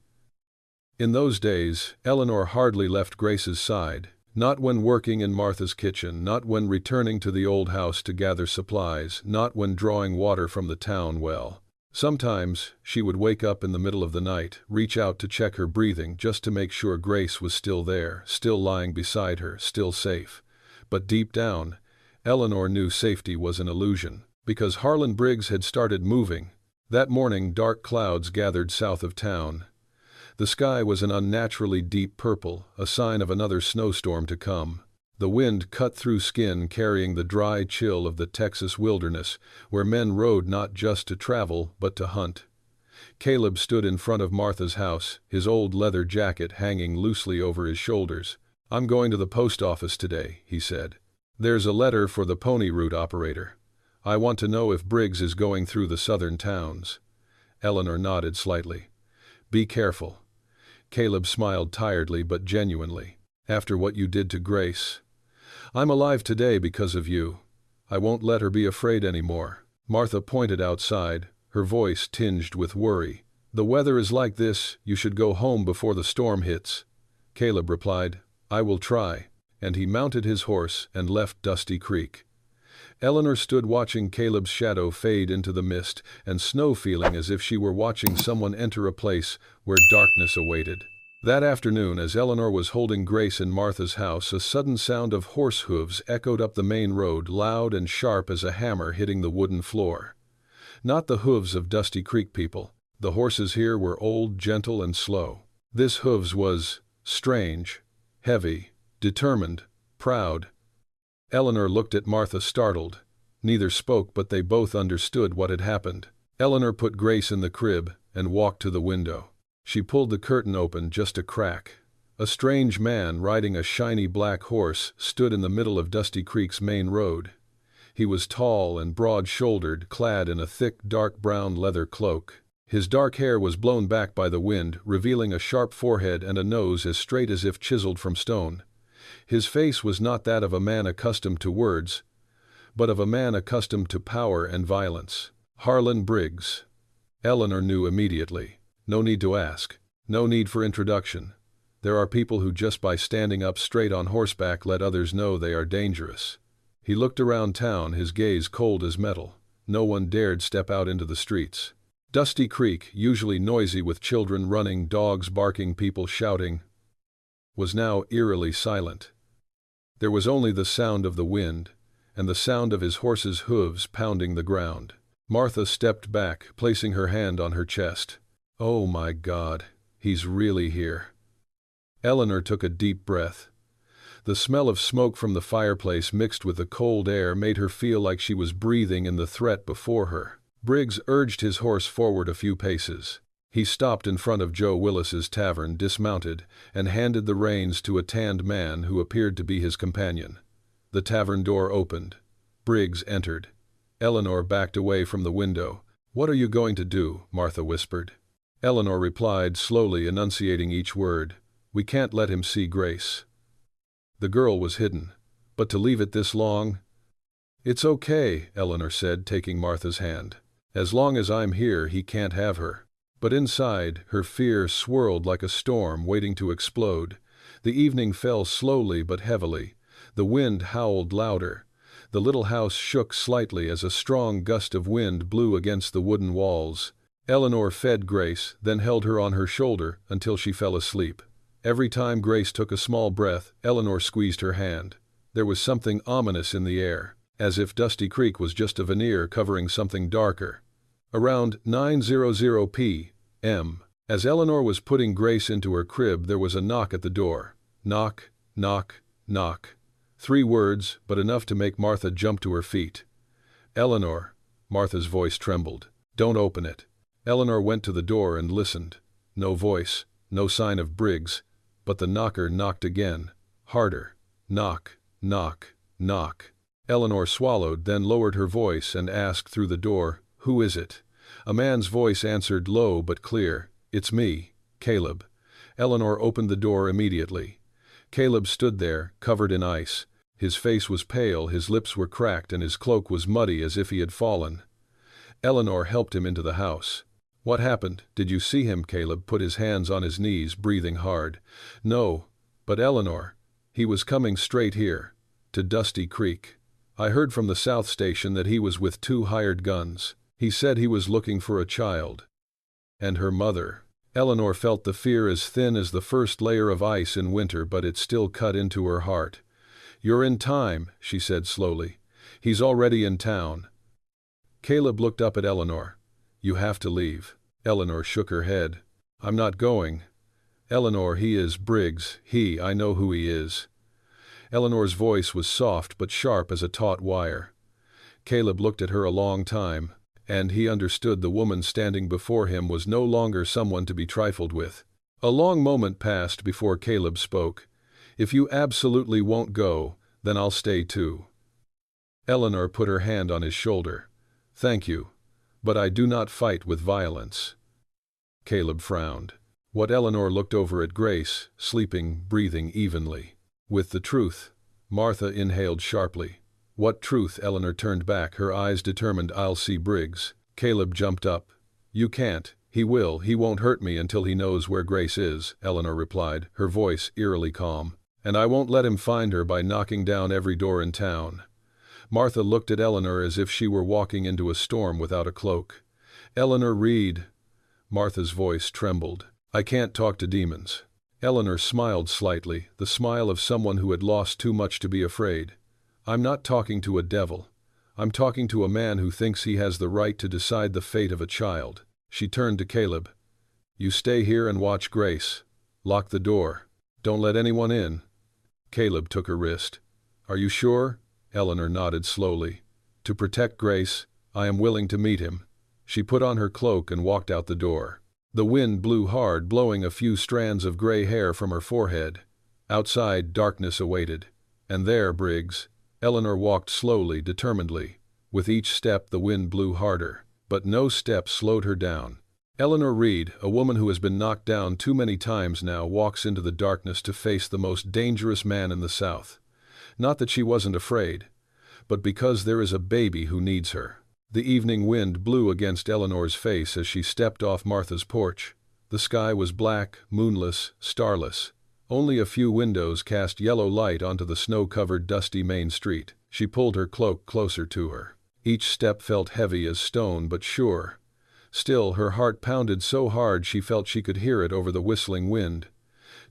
In those days, Eleanor hardly left Grace's side, not when working in Martha's kitchen, not when returning to the old house to gather supplies, not when drawing water from the town well. Sometimes, she would wake up in the middle of the night, reach out to check her breathing just to make sure Grace was still there, still lying beside her, still safe. But deep down, Eleanor knew safety was an illusion, because Harlan Briggs had started moving. That morning, dark clouds gathered south of town, The sky was an unnaturally deep purple, a sign of another snowstorm to come. The wind cut through skin, carrying the dry chill of the Texas wilderness, where men rode not just to travel but to hunt. Caleb stood in front of Martha's house, his old leather jacket hanging loosely over his shoulders. "I'm going to the post office today," he said. "There's a letter for the pony route operator. I want to know if Briggs is going through the southern towns." Eleanor nodded slightly. "Be careful." Caleb smiled tiredly but genuinely. "After what you did to Grace. I'm alive today because of you. I won't let her be afraid anymore." Martha pointed outside, her voice tinged with worry. "The weather is like this, you should go home before the storm hits." Caleb replied, "I will try," and he mounted his horse and left Dusty Creek. Eleanor stood watching Caleb's shadow fade into the mist and snow, feeling as if she were watching someone enter a place where darkness awaited. That afternoon, as Eleanor was holding Grace in Martha's house, a sudden sound of horse hooves echoed up the main road, loud and sharp as a hammer hitting the wooden floor. Not the hooves of Dusty Creek people. The horses here were old, gentle, and slow. This hooves was strange, heavy, determined, proud. Eleanor looked at Martha, startled. Neither spoke, but they both understood what had happened. Eleanor put Grace in the crib and walked to the window. She pulled the curtain open just a crack. A strange man riding a shiny black horse stood in the middle of Dusty Creek's main road. He was tall and broad-shouldered, clad in a thick dark brown leather cloak. His dark hair was blown back by the wind, revealing a sharp forehead and a nose as straight as if chiseled from stone. His face was not that of a man accustomed to words, but of a man accustomed to power and violence. Harlan Briggs. Eleanor knew immediately. No need to ask. No need for introduction. There are people who just by standing up straight on horseback let others know they are dangerous. He looked around town, his gaze cold as metal. No one dared step out into the streets. Dusty Creek, usually noisy with children running, dogs barking, people shouting, was now eerily silent. There was only the sound of the wind and the sound of his horse's hooves pounding the ground. Martha stepped back, placing her hand on her chest. "Oh my God, he's really here." Eleanor took a deep breath. The smell of smoke from the fireplace mixed with the cold air made her feel like she was breathing in the threat before her. Briggs urged his horse forward a few paces. He stopped in front of Joe Willis's tavern, dismounted, and handed the reins to a tanned man who appeared to be his companion. The tavern door opened. Briggs entered. Eleanor backed away from the window. "What are you going to do?" Martha whispered. Eleanor replied, slowly enunciating each word. "We can't let him see Grace." The girl was hidden. But to leave it this long? "It's okay," Eleanor said, taking Martha's hand. "As long as I'm here, he can't have her." But inside, her fear swirled like a storm waiting to explode. The evening fell slowly but heavily. The wind howled louder. The little house shook slightly as a strong gust of wind blew against the wooden walls. Eleanor fed Grace, then held her on her shoulder until she fell asleep. Every time Grace took a small breath, Eleanor squeezed her hand. There was something ominous in the air, as if Dusty Creek was just a veneer covering something darker. Around 9:00 p.m., as Eleanor was putting Grace into her crib, there was a knock at the door. Knock, knock, knock. 3 words, but enough to make Martha jump to her feet. "Eleanor," Martha's voice trembled. "Don't open it." Eleanor went to the door and listened. No voice, no sign of Briggs, but the knocker knocked again, harder. Knock, knock, knock. Eleanor swallowed, then lowered her voice and asked through the door, "Who is it?" A man's voice answered, low but clear, "It's me, Caleb." Eleanor opened the door immediately. Caleb stood there, covered in ice. His face was pale, his lips were cracked, and his cloak was muddy as if he had fallen. Eleanor helped him into the house. "What happened? Did you see him?" Caleb put his hands on his knees, breathing hard. "No, but Eleanor, he was coming straight here, to Dusty Creek. I heard from the South Station that he was with 2 hired guns. He said he was looking for a child. And her mother." Eleanor felt the fear as thin as the first layer of ice in winter, but it still cut into her heart. "You're in time," she said slowly. "He's already in town." Caleb looked up at Eleanor. "You have to leave." Eleanor shook her head. "I'm not going." Eleanor, he is Briggs, I know who he is. Eleanor's voice was soft but sharp as a taut wire. Caleb looked at her a long time, and he understood the woman standing before him was no longer someone to be trifled with. A long moment passed before Caleb spoke. If you absolutely won't go, then I'll stay too. Eleanor put her hand on his shoulder. Thank you, but I do not fight with violence. Caleb frowned. What Eleanor looked over at Grace, sleeping, breathing evenly. With the truth. Martha inhaled sharply. What truth? Eleanor turned back, her eyes determined. I'll see Briggs. Caleb jumped up. You can't. He won't hurt me until he knows where Grace is, Eleanor replied, her voice eerily calm. And I won't let him find her by knocking down every door in town. Martha looked at Eleanor as if she were walking into a storm without a cloak. Eleanor Reed. Martha's voice trembled. I can't talk to demons. Eleanor smiled slightly, the smile of someone who had lost too much to be afraid. I'm not talking to a devil. I'm talking to a man who thinks he has the right to decide the fate of a child. She turned to Caleb. You stay here and watch Grace. Lock the door. Don't let anyone in. Caleb took her wrist. Are you sure? Eleanor nodded slowly. To protect Grace, I am willing to meet him. She put on her cloak and walked out the door. The wind blew hard, blowing a few strands of gray hair from her forehead. Outside, darkness awaited. And there, Briggs. Eleanor walked slowly, determinedly. With each step the wind blew harder, but no step slowed her down. Eleanor Reed, a woman who has been knocked down too many times now, walks into the darkness to face the most dangerous man in the South. Not that she wasn't afraid, but because there is a baby who needs her. The evening wind blew against Eleanor's face as she stepped off Martha's porch. The sky was black, moonless, starless. Only a few windows cast yellow light onto the snow-covered, dusty main street. She pulled her cloak closer to her. Each step felt heavy as stone, but sure. Still, her heart pounded so hard she felt she could hear it over the whistling wind.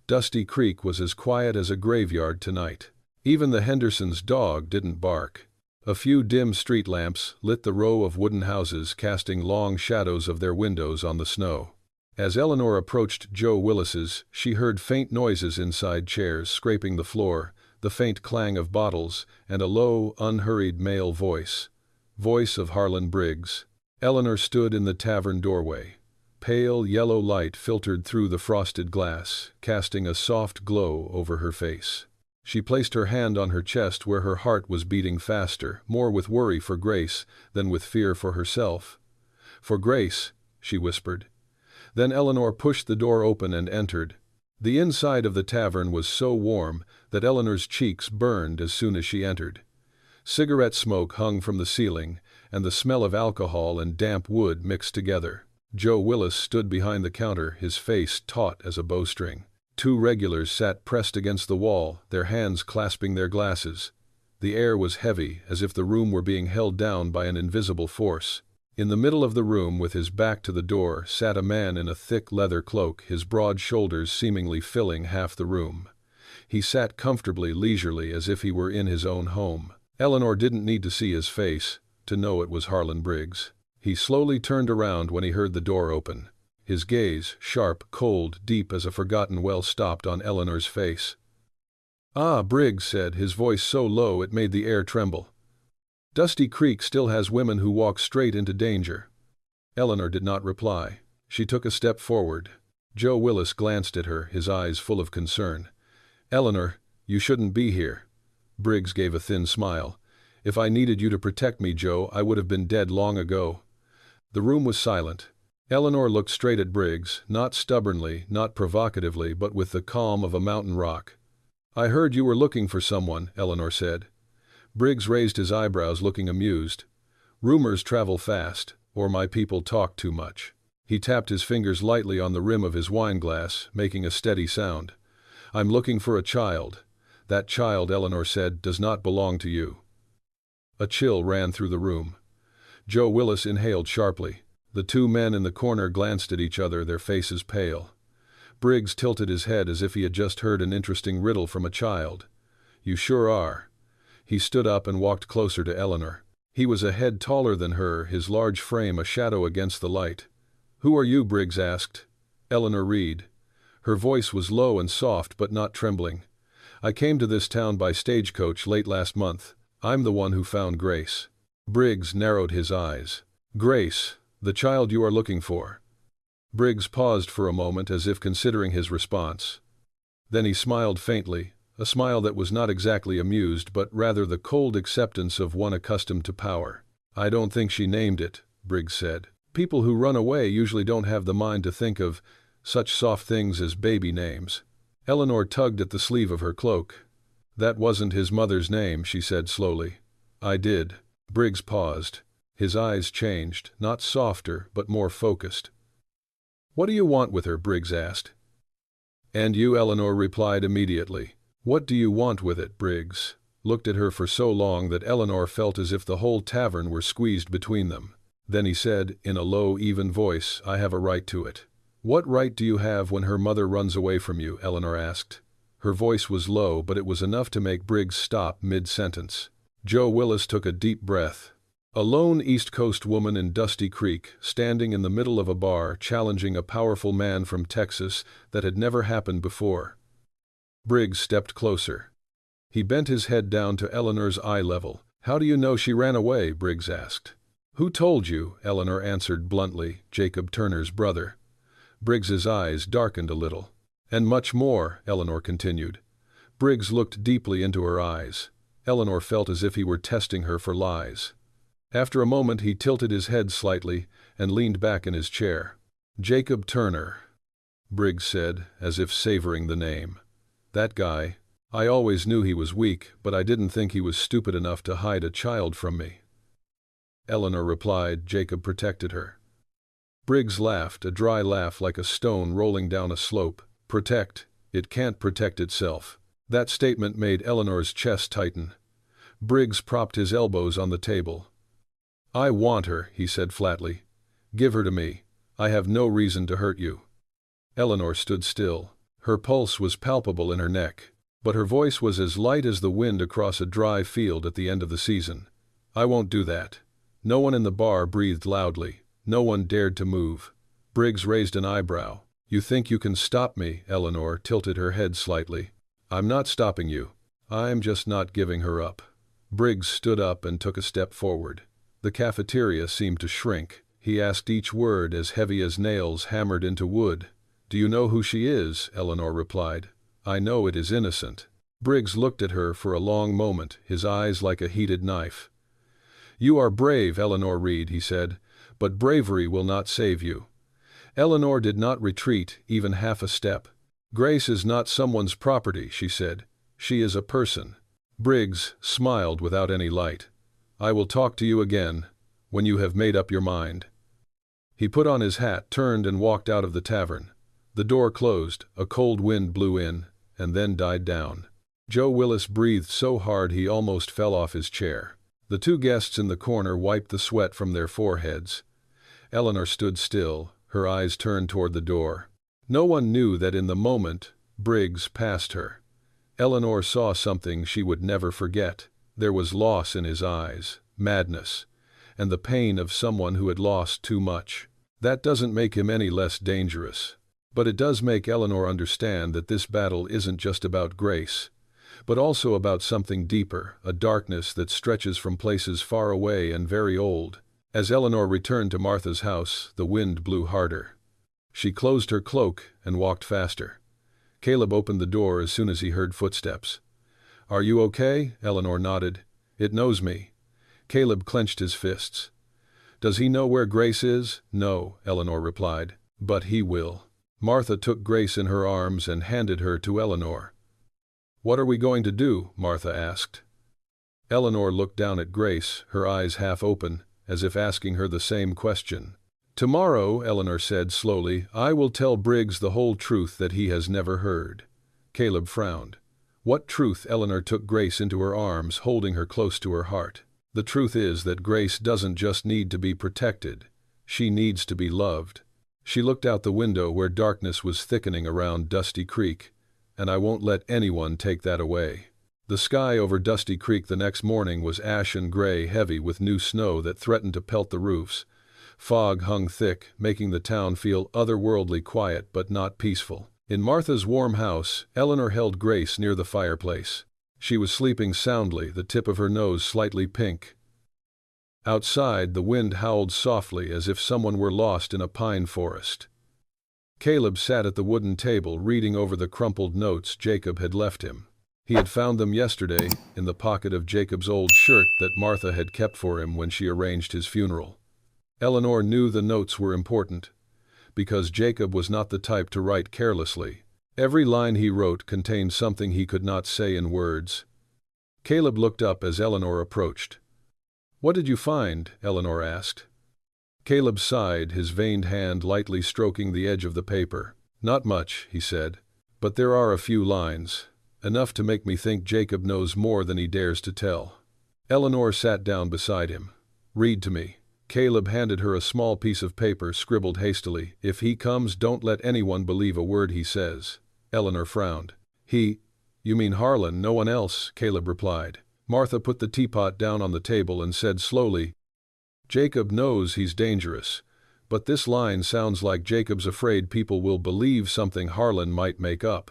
Dusty Creek was as quiet as a graveyard tonight. Even the Hendersons' dog didn't bark. A few dim street lamps lit the row of wooden houses, casting long shadows of their windows on the snow. As Eleanor approached Joe Willis's, she heard faint noises inside, chairs scraping the floor, the faint clang of bottles, and a low, unhurried male voice. Voice of Harlan Briggs. Eleanor stood in the tavern doorway. Pale yellow light filtered through the frosted glass, casting a soft glow over her face. She placed her hand on her chest where her heart was beating faster, more with worry for Grace than with fear for herself. For Grace, she whispered. Then Eleanor pushed the door open and entered. The inside of the tavern was so warm that Eleanor's cheeks burned as soon as she entered. Cigarette smoke hung from the ceiling, and the smell of alcohol and damp wood mixed together. Joe Willis stood behind the counter, his face taut as a bowstring. Two regulars sat pressed against the wall, their hands clasping their glasses. The air was heavy, as if the room were being held down by an invisible force. In the middle of the room, with his back to the door, sat a man in a thick leather cloak, his broad shoulders seemingly filling half the room. He sat comfortably, leisurely, as if he were in his own home. Eleanor didn't need to see his face to know it was Harlan Briggs. He slowly turned around when he heard the door open. His gaze, sharp, cold, deep as a forgotten well, stopped on Eleanor's face. "Ah," Briggs said, his voice so low it made the air tremble. "Dusty Creek still has women who walk straight into danger." Eleanor did not reply. She took a step forward. Joe Willis glanced at her, his eyes full of concern. "Eleanor, you shouldn't be here." Briggs gave a thin smile. "If I needed you to protect me, Joe, I would have been dead long ago." The room was silent. Eleanor looked straight at Briggs, not stubbornly, not provocatively, but with the calm of a mountain rock. "I heard you were looking for someone," Eleanor said. Briggs raised his eyebrows, looking amused. "Rumors travel fast, or my people talk too much." He tapped his fingers lightly on the rim of his wineglass, making a steady sound. "I'm looking for a child. That child," Eleanor said, "does not belong to you." A chill ran through the room. Joe Willis inhaled sharply. The two men in the corner glanced at each other, their faces pale. Briggs tilted his head as if he had just heard an interesting riddle from a child. "You sure are." He stood up and walked closer to Eleanor. He was a head taller than her, his large frame a shadow against the light. "Who are you?" Briggs asked. "Eleanor Reed." Her voice was low and soft but not trembling. "I came to this town by stagecoach late last month. I'm the one who found Grace." Briggs narrowed his eyes. "Grace, the child you are looking for?" Briggs paused for a moment as if considering his response. Then he smiled faintly, a smile that was not exactly amused but rather the cold acceptance of one accustomed to power. "I don't think she named it," Briggs said. "People who run away usually don't have the mind to think of such soft things as baby names." Eleanor tugged at the sleeve of her cloak. "That wasn't his mother's name," she said slowly. "I did." Briggs paused. His eyes changed, not softer but more focused. "What do you want with her?" Briggs asked. "And you?" Eleanor replied immediately. "What do you want with it?" Briggs looked at her for so long that Eleanor felt as if the whole tavern were squeezed between them. Then he said, in a low, even voice, "I have a right to it." "What right do you have when her mother runs away from you?" Eleanor asked. Her voice was low, but it was enough to make Briggs stop mid-sentence. Joe Willis took a deep breath. A lone East Coast woman in Dusty Creek, standing in the middle of a bar, challenging a powerful man from Texas. That had never happened before. Briggs stepped closer. He bent his head down to Eleanor's eye level. "How do you know she ran away?" Briggs asked. "Who told you?" Eleanor answered bluntly. "Jacob Turner's brother." Briggs's eyes darkened a little. "And much more," Eleanor continued. Briggs looked deeply into her eyes. Eleanor felt as if he were testing her for lies. After a moment he tilted his head slightly and leaned back in his chair. "Jacob Turner," Briggs said, as if savoring the name. "That guy. I always knew he was weak, but I didn't think he was stupid enough to hide a child from me." Eleanor replied, "Jacob protected her." Briggs laughed, a dry laugh like a stone rolling down a slope. "Protect? It can't protect itself." That statement made Eleanor's chest tighten. Briggs propped his elbows on the table. "I want her," he said flatly. "Give her to me. I have no reason to hurt you." Eleanor stood still. Her pulse was palpable in her neck, but her voice was as light as the wind across a dry field at the end of the season. "I won't do that." No one in the bar breathed loudly. No one dared to move. Briggs raised an eyebrow. "You think you can stop me?" Eleanor tilted her head slightly. "I'm not stopping you. I'm just not giving her up." Briggs stood up and took a step forward. The cafeteria seemed to shrink. He asked each word as heavy as nails hammered into wood. "Do you know who she is?" Eleanor replied. "I know it is innocent." Briggs looked at her for a long moment, his eyes like a heated knife. "You are brave, Eleanor Reed," he said, "but bravery will not save you." Eleanor did not retreat even half a step. "Grace is not someone's property," she said. "She is a person." Briggs smiled without any light. "I will talk to you again, when you have made up your mind." He put on his hat, turned and walked out of the tavern. The door closed, a cold wind blew in, and then died down. Joe Willis breathed so hard he almost fell off his chair. The two guests in the corner wiped the sweat from their foreheads. Eleanor stood still, her eyes turned toward the door. No one knew that in the moment Briggs passed her. Eleanor saw something she would never forget. There was loss in his eyes, madness, and the pain of someone who had lost too much. That doesn't make him any less dangerous. But it does make Eleanor understand that this battle isn't just about Grace, but also about something deeper, a darkness that stretches from places far away and very old. As Eleanor returned to Martha's house, the wind blew harder. She closed her cloak and walked faster. Caleb opened the door as soon as he heard footsteps. "Are you okay?" Eleanor nodded. "It knows me." Caleb clenched his fists. "Does he know where Grace is?" "No," Eleanor replied. "But he will." Martha took Grace in her arms and handed her to Eleanor. "What are we going to do?" Martha asked. Eleanor looked down at Grace, her eyes half open, as if asking her the same question. "Tomorrow," Eleanor said slowly, "I will tell Briggs the whole truth that he has never heard." Caleb frowned. "What truth?" Eleanor took Grace into her arms, holding her close to her heart. "The truth is that Grace doesn't just need to be protected. She needs to be loved." She looked out the window where darkness was thickening around Dusty Creek. "And I won't let anyone take that away." The sky over Dusty Creek the next morning was ashen gray, heavy with new snow that threatened to pelt the roofs. Fog hung thick, making the town feel otherworldly quiet but not peaceful. In Martha's warm house, Eleanor held Grace near the fireplace. She was sleeping soundly, the tip of her nose slightly pink. Outside, the wind howled softly as if someone were lost in a pine forest. Caleb sat at the wooden table reading over the crumpled notes Jacob had left him. He had found them yesterday in the pocket of Jacob's old shirt that Martha had kept for him when she arranged his funeral. Eleanor knew the notes were important, because Jacob was not the type to write carelessly. Every line he wrote contained something he could not say in words. Caleb looked up as Eleanor approached. "What did you find?" Eleanor asked. Caleb sighed, his veined hand lightly stroking the edge of the paper. "Not much," he said, "but there are a few lines. Enough to make me think Jacob knows more than he dares to tell." Eleanor sat down beside him. "Read to me." Caleb handed her a small piece of paper scribbled hastily. "If he comes, don't let anyone believe a word he says." Eleanor frowned. "He? You mean Harlan, no one else," Caleb replied. Martha put the teapot down on the table and said slowly, "Jacob knows he's dangerous, but this line sounds like Jacob's afraid people will believe something Harlan might make up."